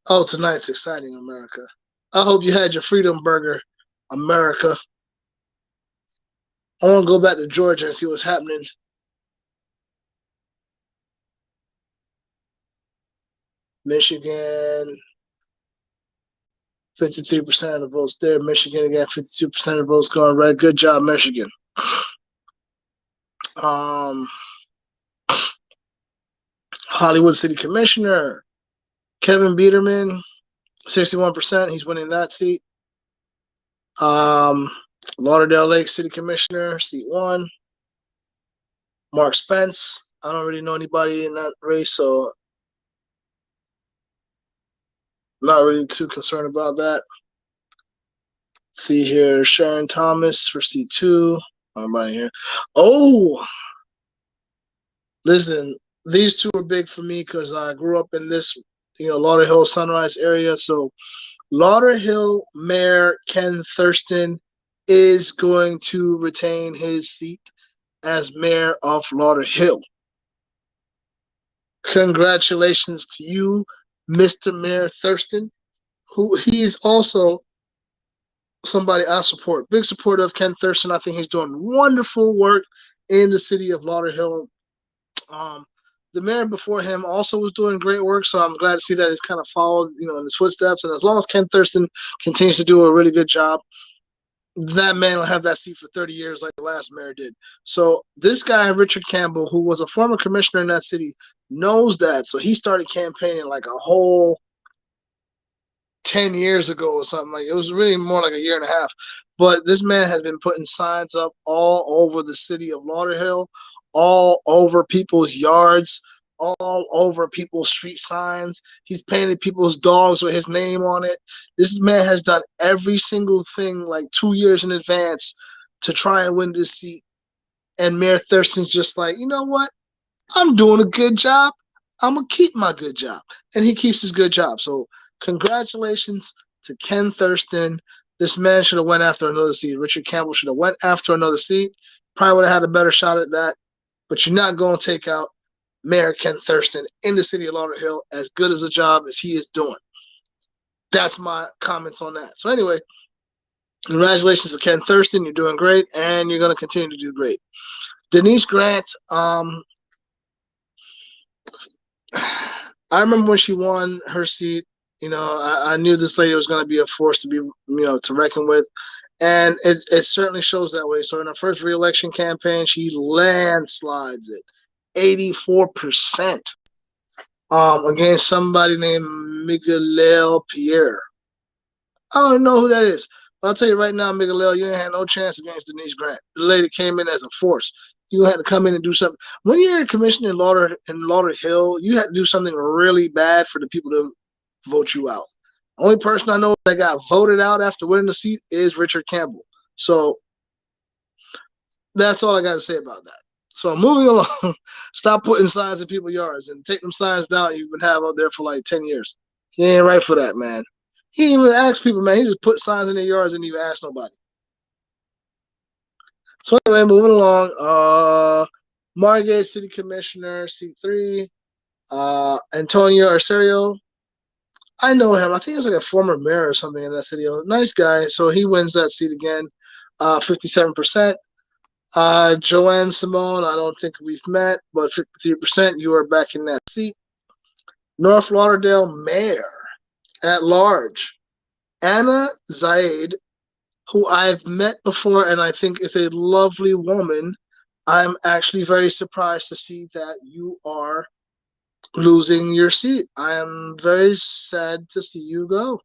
Oh, tonight's exciting, America. I hope you had your freedom burger, America. I want to go back to Georgia and see what's happening. Michigan, 53% of the votes there. Michigan again, 52% of the votes going red. Good job, Michigan. Hollywood City Commissioner Kevin Biederman, 61%. He's winning that seat. Lauderdale Lake City Commissioner, seat 1. Mark Spence. I don't really know anybody in that race, so not really too concerned about that. Let's see here, Sharon Thomas for seat 2. Everybody here. Oh, listen, these two are big for me because I grew up in this Lauderhill, Sunrise area. So Lauderhill Mayor Ken Thurston is going to retain his seat as mayor of Lauderhill. Congratulations to you, Mr. Mayor Thurston, who he is also somebody I support. Big supporter of Ken Thurston. I think he's doing wonderful work in the city of Lauderhill. The mayor before him also was doing great work, so I'm glad to see that he's kind of followed, in his footsteps. And as long as Ken Thurston continues to do a really good job, that man will have that seat for 30 years like the last mayor did. So this guy, Richard Campbell, who was a former commissioner in that city, knows that. So he started campaigning like a whole 10 years ago or something. Like, it was really more like a year and a half. But this man has been putting signs up all over the city of Lauderhill, all over people's yards, all over people's street signs. He's painted people's dogs with his name on it. This man has done every single thing like 2 years in advance to try and win this seat. And Mayor Thurston's just like, you know what? I'm doing a good job. I'm going to keep my good job. And he keeps his good job. So congratulations to Ken Thurston. This man should have went after another seat. Richard Campbell should have went after another seat. Probably would have had a better shot at that. But you're not going to take out Mayor Ken Thurston in the city of Lauderhill as good as a job as he is doing. That's my comments on that. So anyway, congratulations to Ken Thurston. You're doing great, and you're going to continue to do great. Denise Grant, I remember when she won her seat, I knew this lady was going to be a force to be, to reckon with. And it certainly shows that way. So in her first re-election campaign, she landslides it, 84%, against somebody named Miguel Pierre. I don't know who that is. But I'll tell you right now, Miguel, you ain't had no chance against Denise Grant. The lady came in as a force. You had to come in and do something. When you're a commissioner in Lauderhill, you had to do something really bad for the people to vote you out. Only person I know that got voted out after winning the seat is Richard Campbell. So that's all I got to say about that. So moving along, stop putting signs in people's yards and take them signs down you've been having out there for like 10 years. He ain't right for that, man. He didn't even ask people, man. He just put signs in their yards and didn't even ask nobody. So anyway, moving along. Margate City Commissioner, seat 3. Antonio Arcerio. I know him. I think he was like a former mayor or something in that city. Nice guy. So he wins that seat again, 57%. Joanne Simone, I don't think we've met, but 53%. You are back in that seat. North Lauderdale Mayor at large, Anna Zaid, who I've met before and I think is a lovely woman. I'm actually very surprised to see that you are losing your seat. I am very sad to see you go.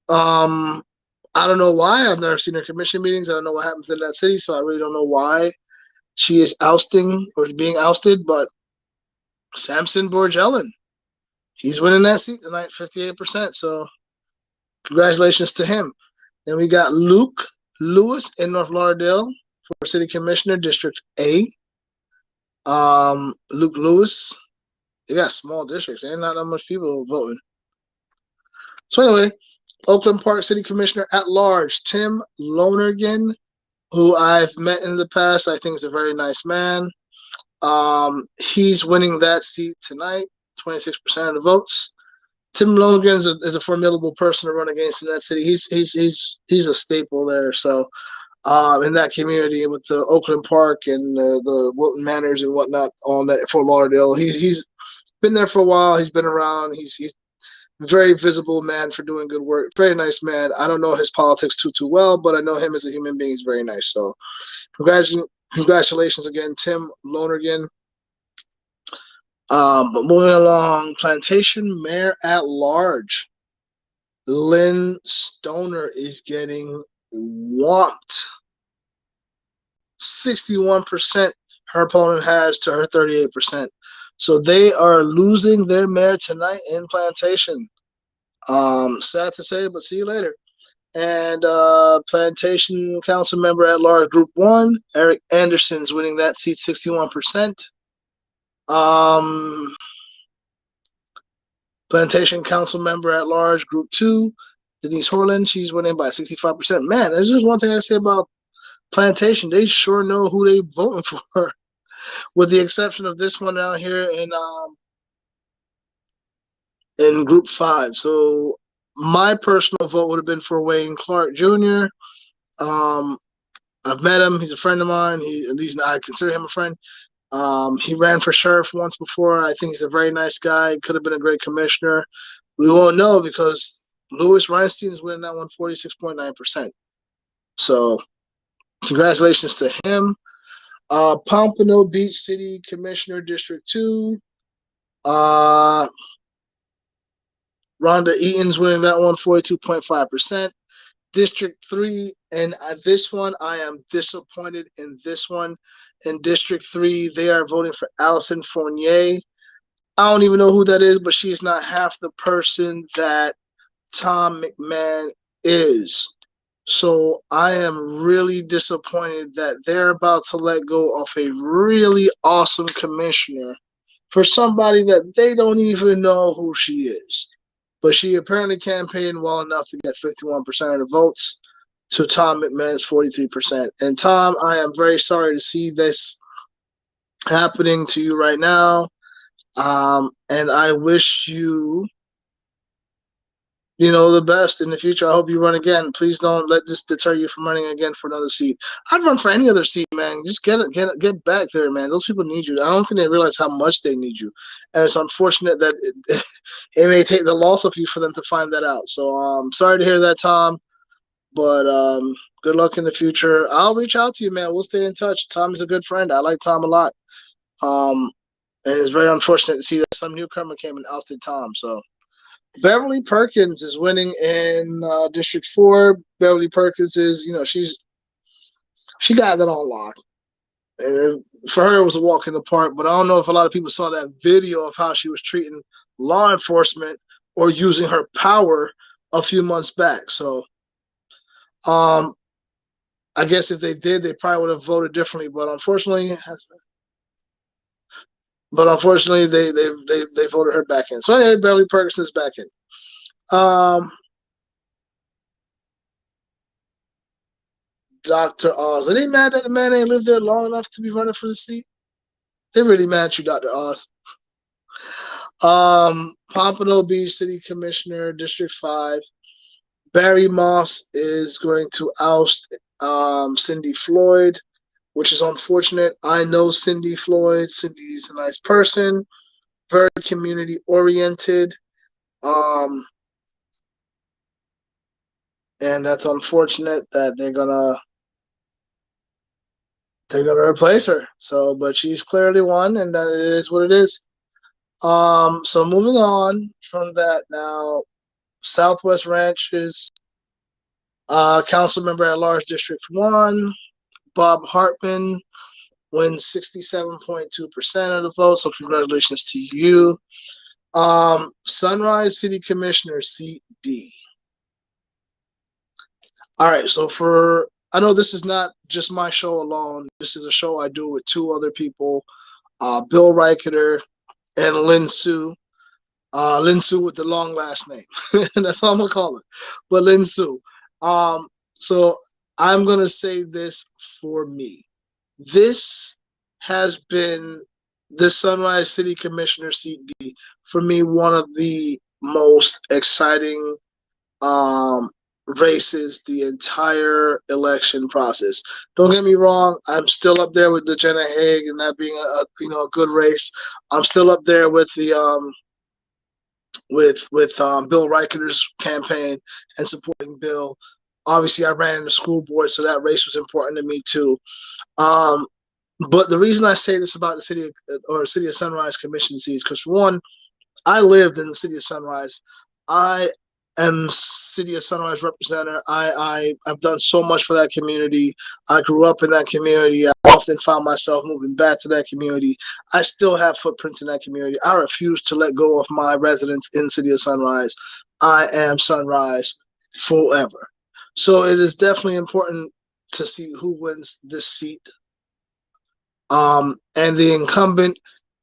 I don't know why. I've never seen her commission meetings. I don't know what happens in that city, so I really don't know why she is ousting or being ousted. But Samson Borgellin, he's winning that seat tonight, 58%. So congratulations to him. Then we got Luke Lewis in North Lauderdale for City Commissioner, District A. Luke Lewis. They got small districts. There ain't not that much people voting. So anyway, Oakland Park City Commissioner at large, Tim Lonergan, who I've met in the past. I think is a very nice man. He's winning that seat tonight, 26% of the votes. Tim Lonergan is a formidable person to run against in that city. He's a staple there. So in that community with the Oakland Park and the Wilton Manors and whatnot on that Fort Lauderdale, he's been there for a while. He's been around. He's very visible man for doing good work. Very nice man. I don't know his politics too well, but I know him as a human being. He's very nice. So congratulations again, Tim Lonergan. But moving along, Plantation Mayor at large, Lynn Stoner is getting whomped. 61% her opponent has to her 38%. So they are losing their mayor tonight in Plantation. Sad to say, but see you later. And Plantation Council Member at Large Group 1, Eric Anderson's winning that seat, 61%. Plantation Council Member at Large, Group 2, Denise Horland. She's winning by 65%. Man, there's just one thing I say about Plantation. They sure know who they voting for, with the exception of this one out here in Group 5. So my personal vote would have been for Wayne Clark Jr. I've met him. He's a friend of mine. At least I consider him a friend. He ran for sheriff once before. I think he's a very nice guy. Could have been a great commissioner. We won't know because Louis Reinstein is winning that one 46.9%. So congratulations to him. Pompano Beach City Commissioner District 2. Rhonda Eaton's winning that one 42.5%. District 3, and this one, I am disappointed in this one. In District 3, they are voting for Allison Fournier. I don't even know who that is, but she's not half the person that Tom McMahon is. So I am really disappointed that they're about to let go of a really awesome commissioner for somebody that they don't even know who she is. But she apparently campaigned well enough to get 51% of the votes to Tom McMahon's 43%. And Tom, I am very sorry to see this happening to you right now. And I wish you, the best in the future. I hope you run again. Please don't let this deter you from running again for another seat. I'd run for any other seat, man. Just get back there, man. Those people need you. I don't think they realize how much they need you. And it's unfortunate that it may take the loss of you for them to find that out. So sorry to hear that, Tom. But good luck in the future. I'll reach out to you, man. We'll stay in touch. Tom is a good friend. I like Tom a lot. And it's very unfortunate to see that some newcomer came and ousted Tom. So Beverly Perkins is winning in District 4. Beverly Perkins is, she got that on lock. And for her, it was a walk in the park. But I don't know if a lot of people saw that video of how she was treating law enforcement or using her power a few months back. So I guess if they did, they probably would have voted differently. But unfortunately, they voted her back in. So anyway, Beverly Perkins is back in. Dr. Oz. Are they mad that the man ain't lived there long enough to be running for the seat? They're really mad at you, Dr. Oz. Pompano Beach City Commissioner, District 5. Barry Moss is going to oust Cindy Floyd, which is unfortunate. I know Cindy Floyd. Cindy's a nice person, very community oriented. And that's unfortunate that they're gonna replace her. So, but she's clearly won, and that is what it is. So moving on from that now, Southwest Ranches council member at large, District 1, Bob Hartman wins 67.2% of the vote. So congratulations to you. Sunrise City Commissioner, seat D. All right, so I know this is not just my show alone. This is a show I do with two other people, Bill Reicheter and Lynn Sue. Lynn Sue with the long last name. That's all I'm going to call her. But Lynn Sue. So I'm going to say this for me. This has been the Sunrise City Commissioner seat D, for me, one of the most exciting races the entire election process. Don't get me wrong, I'm still up there with the Jenna Haig and that being a good race. I'm still up there with the Bill Reicherter's campaign and supporting Bill. Obviously, I ran in the school board, so that race was important to me too. But the reason I say this about the City of Sunrise Commission seats, because for one, I lived in the City of Sunrise. I am City of Sunrise representative. I've done so much for that community. I grew up in that community. I often found myself moving back to that community. I still have footprints in that community. I refuse to let go of my residence in City of Sunrise. I am Sunrise forever. So it is definitely important to see who wins this seat. And the incumbent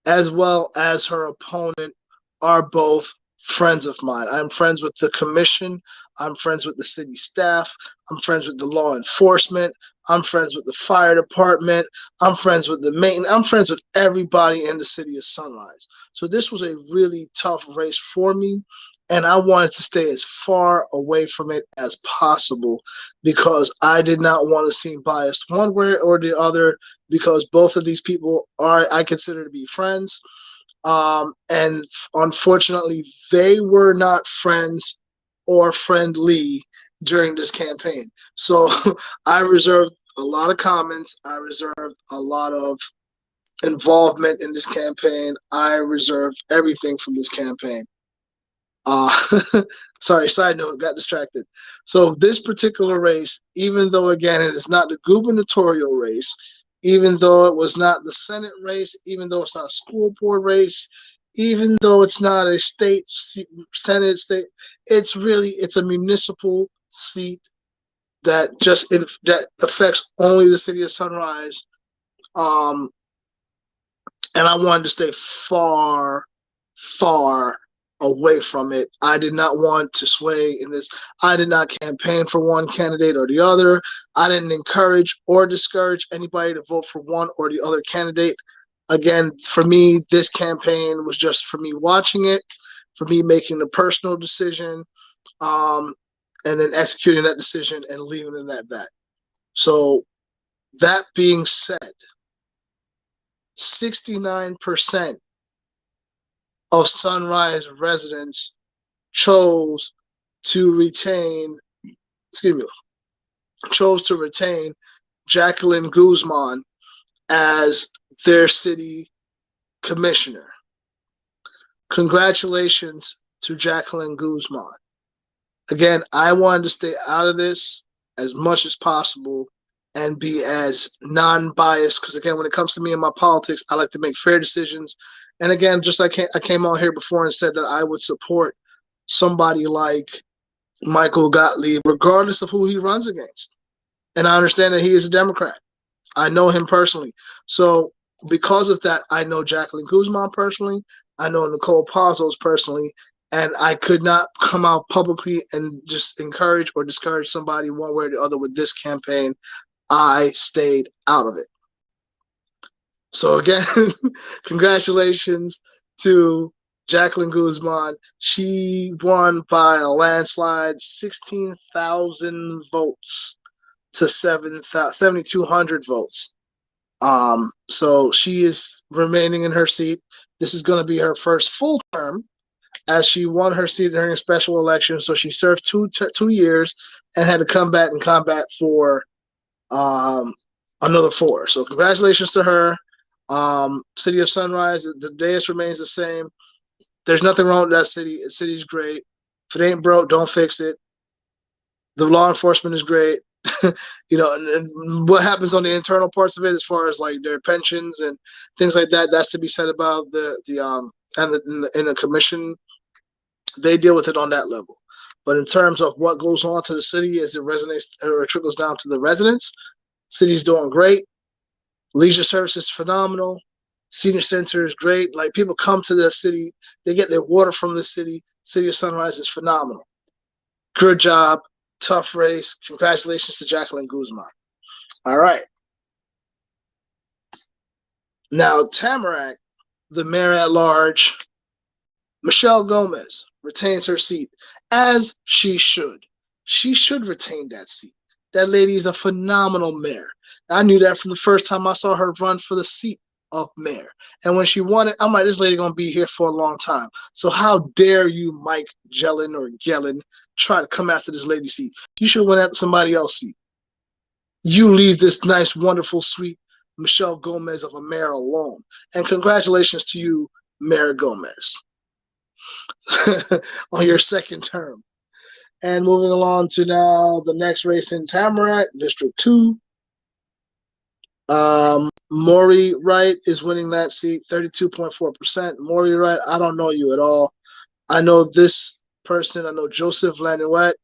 as well as her opponent are both friends of mine. I'm friends with the commission. I'm friends with the city staff. I'm friends with the law enforcement. I'm friends with the fire department. I'm friends with the maintenance. I'm friends with everybody in the city of Sunrise. So this was a really tough race for me. And I wanted to stay as far away from it as possible because I did not want to seem biased one way or the other because both of these people are, I consider to be friends. And unfortunately, they were not friends or friendly during this campaign. So I reserved a lot of comments. I reserved a lot of involvement in this campaign. I reserved everything from this campaign. Sorry, side note, got distracted. So this particular race, even though again it is not the gubernatorial race, even though it was not the Senate race, even though it's not a school board race, even though it's not a state Senate state, it's a municipal seat that that affects only the city of Sunrise. Um, and I wanted to stay far, far away from it. I did not want to sway in this. I did not campaign for one candidate or the other. I didn't encourage or discourage anybody to vote for one or the other candidate. Again, for me, this campaign was just for me watching it, for me making the personal decision, um, and then executing that decision and leaving it at that. So that being said, 69% of Sunrise residents chose to retain, excuse me, chose to retain Jacqueline Guzman as their city commissioner. Congratulations to Jacqueline Guzman. Again, I wanted to stay out of this as much as possible and be as non-biased because again, when it comes to me and my politics, I like to make fair decisions. And again, just like I came on here before and said that I would support somebody like Michael Gottlieb, regardless of who he runs against. And I understand that he is a Democrat. I know him personally. So because of that, I know Jacqueline Guzman personally. I know Nicole Pazos personally. And I could not come out publicly and just encourage or discourage somebody one way or the other with this campaign. I stayed out of it. So again, congratulations to Jacqueline Guzman. She won by a landslide, 16,000 votes to 7,200 votes. So she is remaining in her seat. This is going to be her first full term as she won her seat during a special election. So she served 2 years and had to come back and combat for another 4. So congratulations to her. City of Sunrise, the dais remains the same. There's nothing wrong with that city. The city's great. If it ain't broke, don't fix it. The law enforcement is great. And what happens on the internal parts of it, as far as like their pensions and things like that, that's to be said about in the commission. They deal with it on that level. But in terms of what goes on to the city as it resonates or trickles down to the residents, city's doing great. Leisure service is phenomenal. Senior center is great. Like people come to the city, they get their water from the city. City of Sunrise is phenomenal. Good job. Tough race. Congratulations to Jacqueline Guzman. All right. Now, Tamarack, the mayor at large, Michelle Gomez, retains her seat, as she should. She should retain that seat. That lady is a phenomenal mayor. I knew that from the first time I saw her run for the seat of mayor. And when she won it, I'm like, this lady going to be here for a long time. So how dare you, Mike Gellin or Gellin, try to come after this lady's seat? You should have went after somebody else's seat. You leave this nice, wonderful, sweet Michelle Gomez of a mayor alone. And congratulations to you, Mayor Gomez, on your second term. And moving along to now the next race in Tamarack, District 2. Maury Wright is winning that seat, 32.4%. Maury Wright, I don't know you at all. I know this person. I know Joseph Lanuette.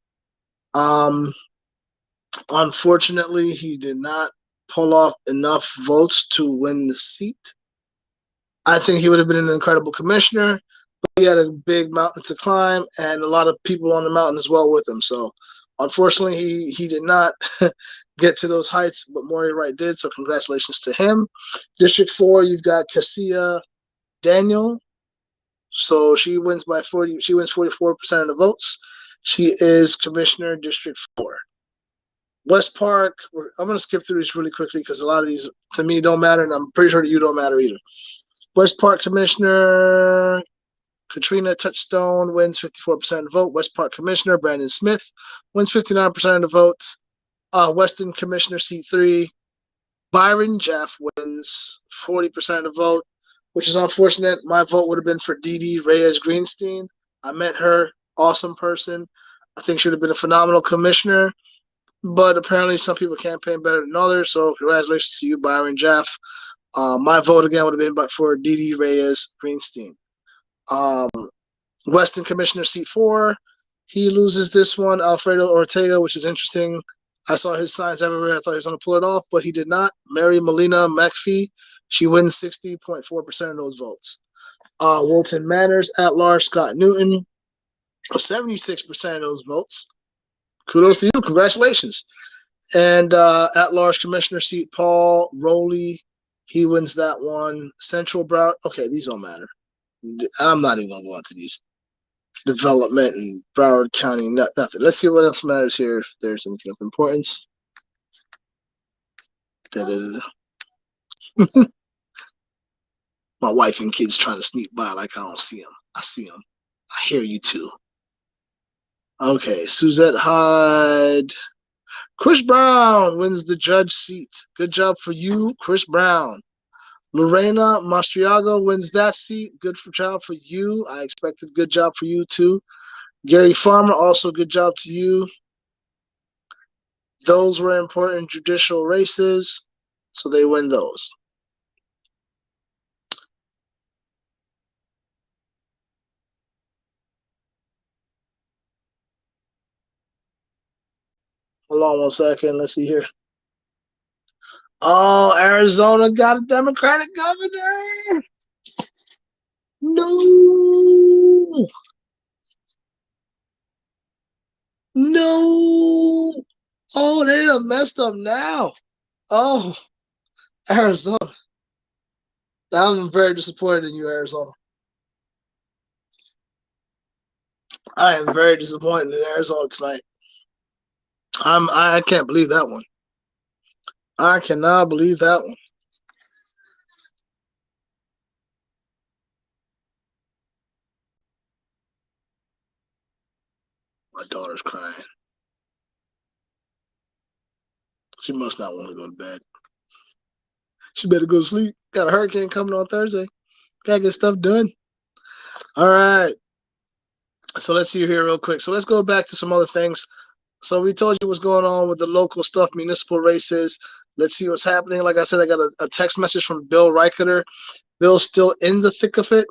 Unfortunately, he did not pull off enough votes to win the seat. I think he would have been an incredible commissioner. He had a big mountain to climb and a lot of people on the mountain as well with him. So unfortunately, he did not get to those heights, but Maury Wright did. So congratulations to him. District 4, you've got Cassia Daniel. So she wins by 40. She wins 44% of the votes. She is Commissioner District 4. West Park. I'm going to skip through these really quickly because a lot of these to me don't matter, and I'm pretty sure you don't matter either. West Park Commissioner Katrina Touchstone wins 54% of the vote. West Park Commissioner Brandon Smith wins 59% of the votes. Weston Commissioner C3 Byron Jeff wins 40% of the vote, which is unfortunate. My vote would have been for Dee Dee Reyes Greenstein. I met her, awesome person. I think she would have been a phenomenal commissioner, but apparently some people campaign better than others. So congratulations to you, Byron Jeff. My vote again would have been but for Dee Dee Reyes Greenstein. Weston Commissioner seat 4, he loses this one. Alfredo Ortega, which is interesting. I saw his signs everywhere. I thought he was going to pull it off, but he did not. Mary Molina McPhee, she wins 60.4% of those votes. Wilton Manors at large Scott Newton, 76% of those votes. Kudos to you. Congratulations. And at large commissioner seat Paul Rowley, he wins that one. Central Broward. Okay, these don't matter. I'm not even going to go into these. Development in Broward County, nothing. Let's see what else matters here, if there's anything of importance. My wife and kids trying to sneak by like I don't see them. I see them. I hear you too. Okay, Suzette Hyde. Chris Brown wins the judge seat. Good job for you, Chris Brown. Lorena Mastriago wins that seat. Good job for you. I expected good job for you too. Gary Farmer, also good job to you. Those were important judicial races, so they win those. Hold on 1 second. Let's see here. Oh, Arizona got a Democratic governor. No. No. Oh, they done messed up now. Oh, Arizona. I'm very disappointed in you, Arizona. I am very disappointed in Arizona tonight. I can't believe that one. I cannot believe that one. My daughter's crying. She must not want to go to bed. She better go to sleep. Got a hurricane coming on Thursday. Gotta get stuff done. All right. So let's see here real quick. So let's go back to some other things. So we told you what's going on with the local stuff, municipal races. Let's see what's happening. Like I said, I got a text message from Bill Reicheter. Bill's still in the thick of it,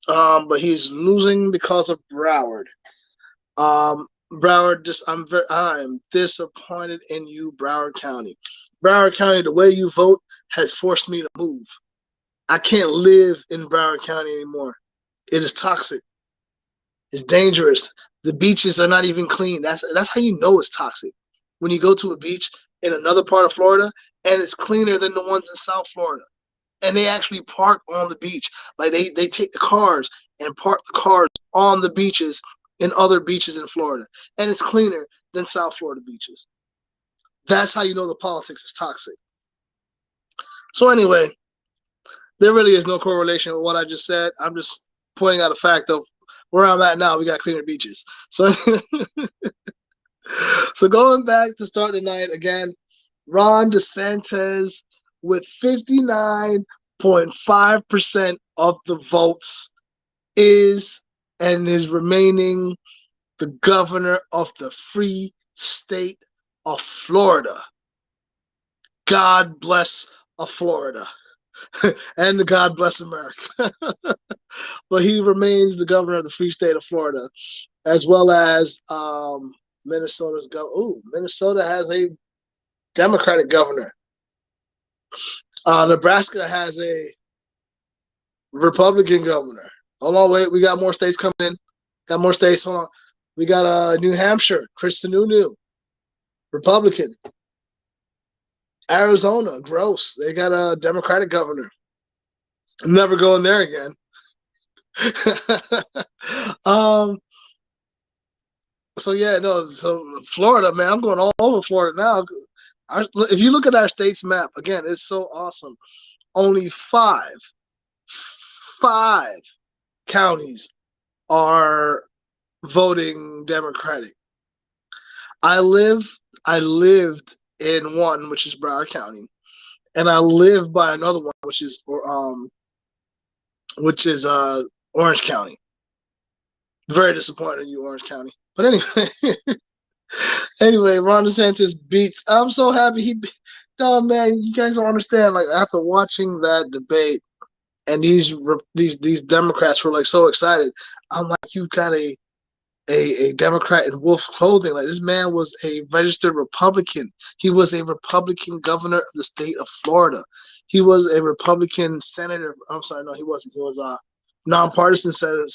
but he's losing because of Broward. Broward, I'm disappointed in you, Broward County. Broward County, the way you vote has forced me to move. I can't live in Broward County anymore. It is toxic. It's dangerous. The beaches are not even clean. That's how you know it's toxic. When you go to a beach in another part of Florida and it's cleaner than the ones in South Florida. And they actually park on the beach. Like they take the cars and park the cars on the beaches in other beaches in Florida. And it's cleaner than South Florida beaches. That's how you know the politics is toxic. So anyway, there really is no correlation with what I just said. I'm just pointing out a fact of where I'm at now. We got cleaner beaches. So, so going back to start the night again, Ron DeSantis with 59.5% of the votes is remaining the governor of the free state of Florida. God bless Florida. And God bless America. But he remains the governor of the free state of Florida, as well as Minnesota's governor. Oh, Minnesota has a Democratic governor. Nebraska has a Republican governor. Hold on, wait. We got more states coming in. Got more states. Hold on. We got New Hampshire, Chris Sununu, Republican. Arizona, gross. They got a Democratic governor. I'm never going there again. um. So yeah, no. So Florida, man, I'm going all over Florida now. If you look at our state's map again, it's so awesome. Only five counties are voting Democratic. I live I lived in one, which is Broward County, and I live by another one, which is Orange County. Very disappointed in you, Orange County. But anyway, anyway, Ron DeSantis beats. I'm so happy he. No man, you guys don't understand. Like after watching that debate, and these Democrats were like so excited. I'm like, you got a Democrat in wolf clothing. Like this man was a registered Republican. He was a Republican governor of the state of Florida. He was a Republican senator. I'm sorry, no, he wasn't. He was a nonpartisan senator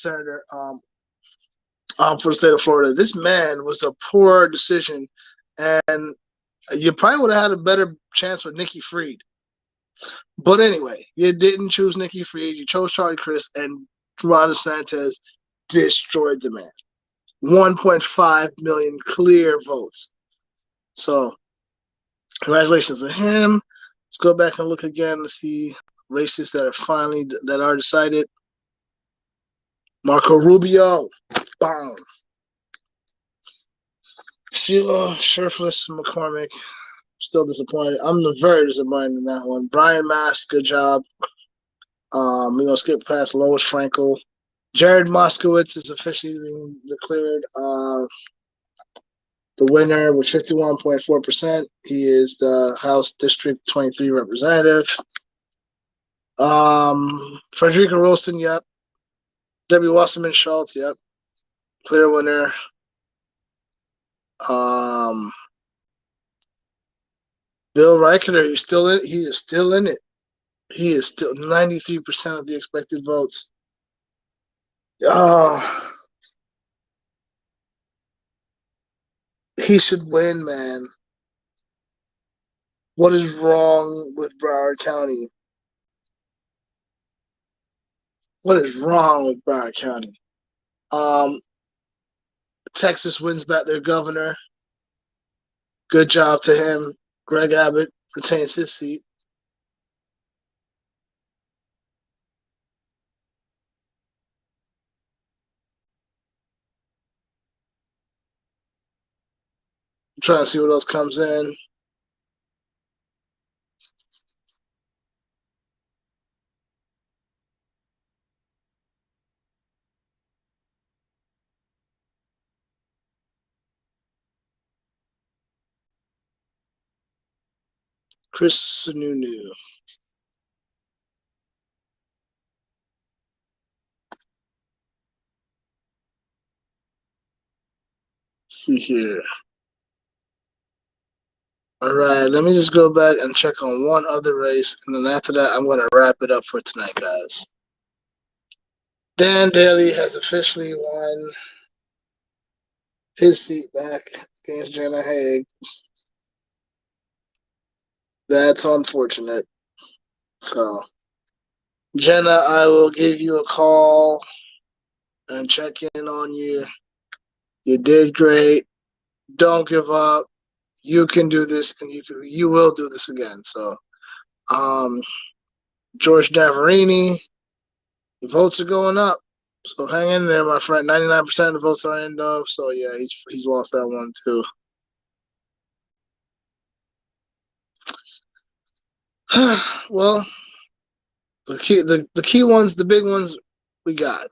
for the state of Florida. This man was a poor decision, and you probably would have had a better chance with Nikki Fried. But anyway, you didn't choose Nikki Fried. You chose Charlie Crist, and Ron DeSantis destroyed the man. 1.5 million clear votes. So, congratulations to him. Let's go back and look again to see races that are decided. Marco Rubio, bomb. Sheila Sherfless McCormick, still disappointed. I'm very disappointed in that one. Brian Mast, good job. We're gonna skip past Lois Frankel. Jared Moskowitz is officially being declared the winner with 51.4%. He is the House District 23 representative. Frederica Wilson, yep. Debbie Wasserman Schultz, yep. Clear winner. Bill Reichert, he's still in. He is still in it. He is still 93% of the expected votes. He should win, man. What is wrong with Broward County? What is wrong with Broward County? Texas wins back their governor. Good job to him. Greg Abbott retains his seat. I'm trying to see what else comes in. Chris Sununu. Let's see here. All right, let me just go back and check on one other race, and then after that, I'm going to wrap it up for tonight, guys. Dan Daly has officially won his seat back against Jenna Haig. That's unfortunate. So, Jenna, I will give you a call and check in on you. You did great. Don't give up. You can do this, and you will do this again. So, George Davarini, the votes are going up. So hang in there, my friend. 99% of the votes are in Dove. So yeah, he's lost that one too. Well, the key ones, the big ones we got.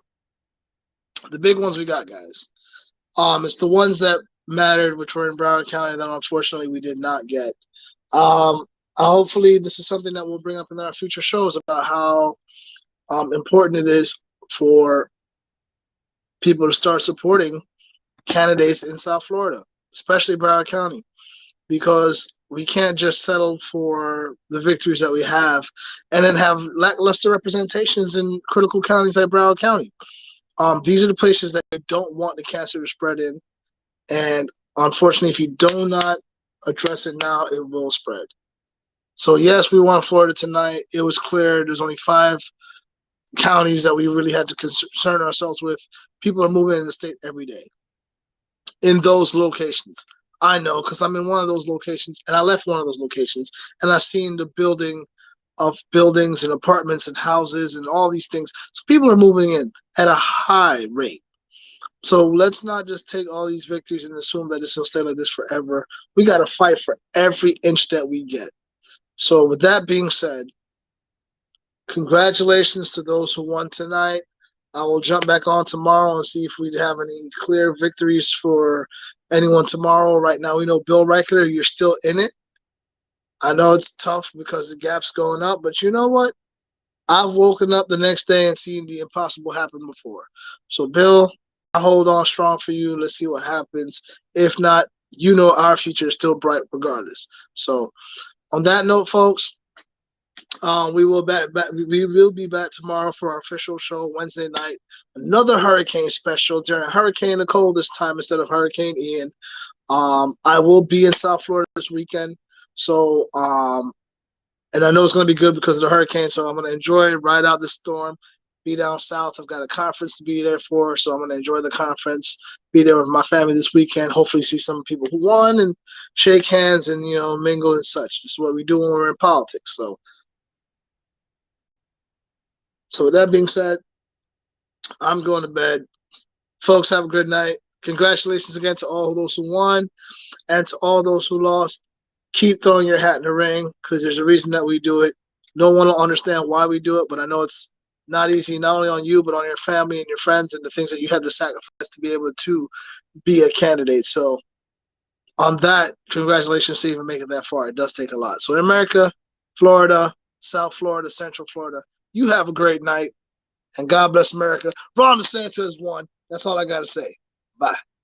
The big ones we got, guys. It's the ones that mattered, which were in Broward County, that unfortunately we did not get. Hopefully this is something that we'll bring up in our future shows about how important it is for people to start supporting candidates in South Florida, especially Broward County, because We can't just settle for the victories that we have and then have lackluster representations in critical counties like Broward County. These are the places that you don't want the cancer to spread in. And unfortunately, if you do not address it now, it will spread. So, yes, we won Florida tonight. It was clear there's only 5 counties that we really had to concern ourselves with. People are moving in the state every day in those locations. I know because I'm in one of those locations, and I left one of those locations, and I've seen the building of buildings and apartments and houses and all these things. So people are moving in at a high rate. So let's not just take all these victories and assume that it's going to stay like this forever. We got to fight for every inch that we get. So with that being said, congratulations to those who won tonight. I will jump back on tomorrow and see if we have any clear victories for anyone tomorrow. Right now, we know Bill Reichler, you're still in it. I know it's tough because the gap's going up, but you know what? I've woken up the next day and seen the impossible happen before. So, Bill, I hold on strong for you. Let's see what happens. If not, you know our future is still bright regardless. So, on that note, folks, we will be back tomorrow for our official show Wednesday night. Another hurricane special during Hurricane Nicole this time instead of Hurricane Ian. I will be in South Florida this weekend, so and I know it's going to be good because of the hurricane. So I'm going to enjoy ride out the storm, be down south. I've got a conference to be there for, so I'm going to enjoy the conference. Be there with my family this weekend. Hopefully, see some people who won and shake hands and mingle and such. This is what we do when we're in politics. So with that being said, I'm going to bed. Folks, have a good night. Congratulations again to all those who won and to all those who lost. Keep throwing your hat in the ring because there's a reason that we do it. No one will understand why we do it, but I know it's not easy, not only on you, but on your family and your friends and the things that you had to sacrifice to be able to be a candidate. So on that, congratulations to even make it that far. It does take a lot. So in America, Florida, South Florida, Central Florida, you have a great night. And God bless America. Ron DeSantis won. That's all I got to say. Bye.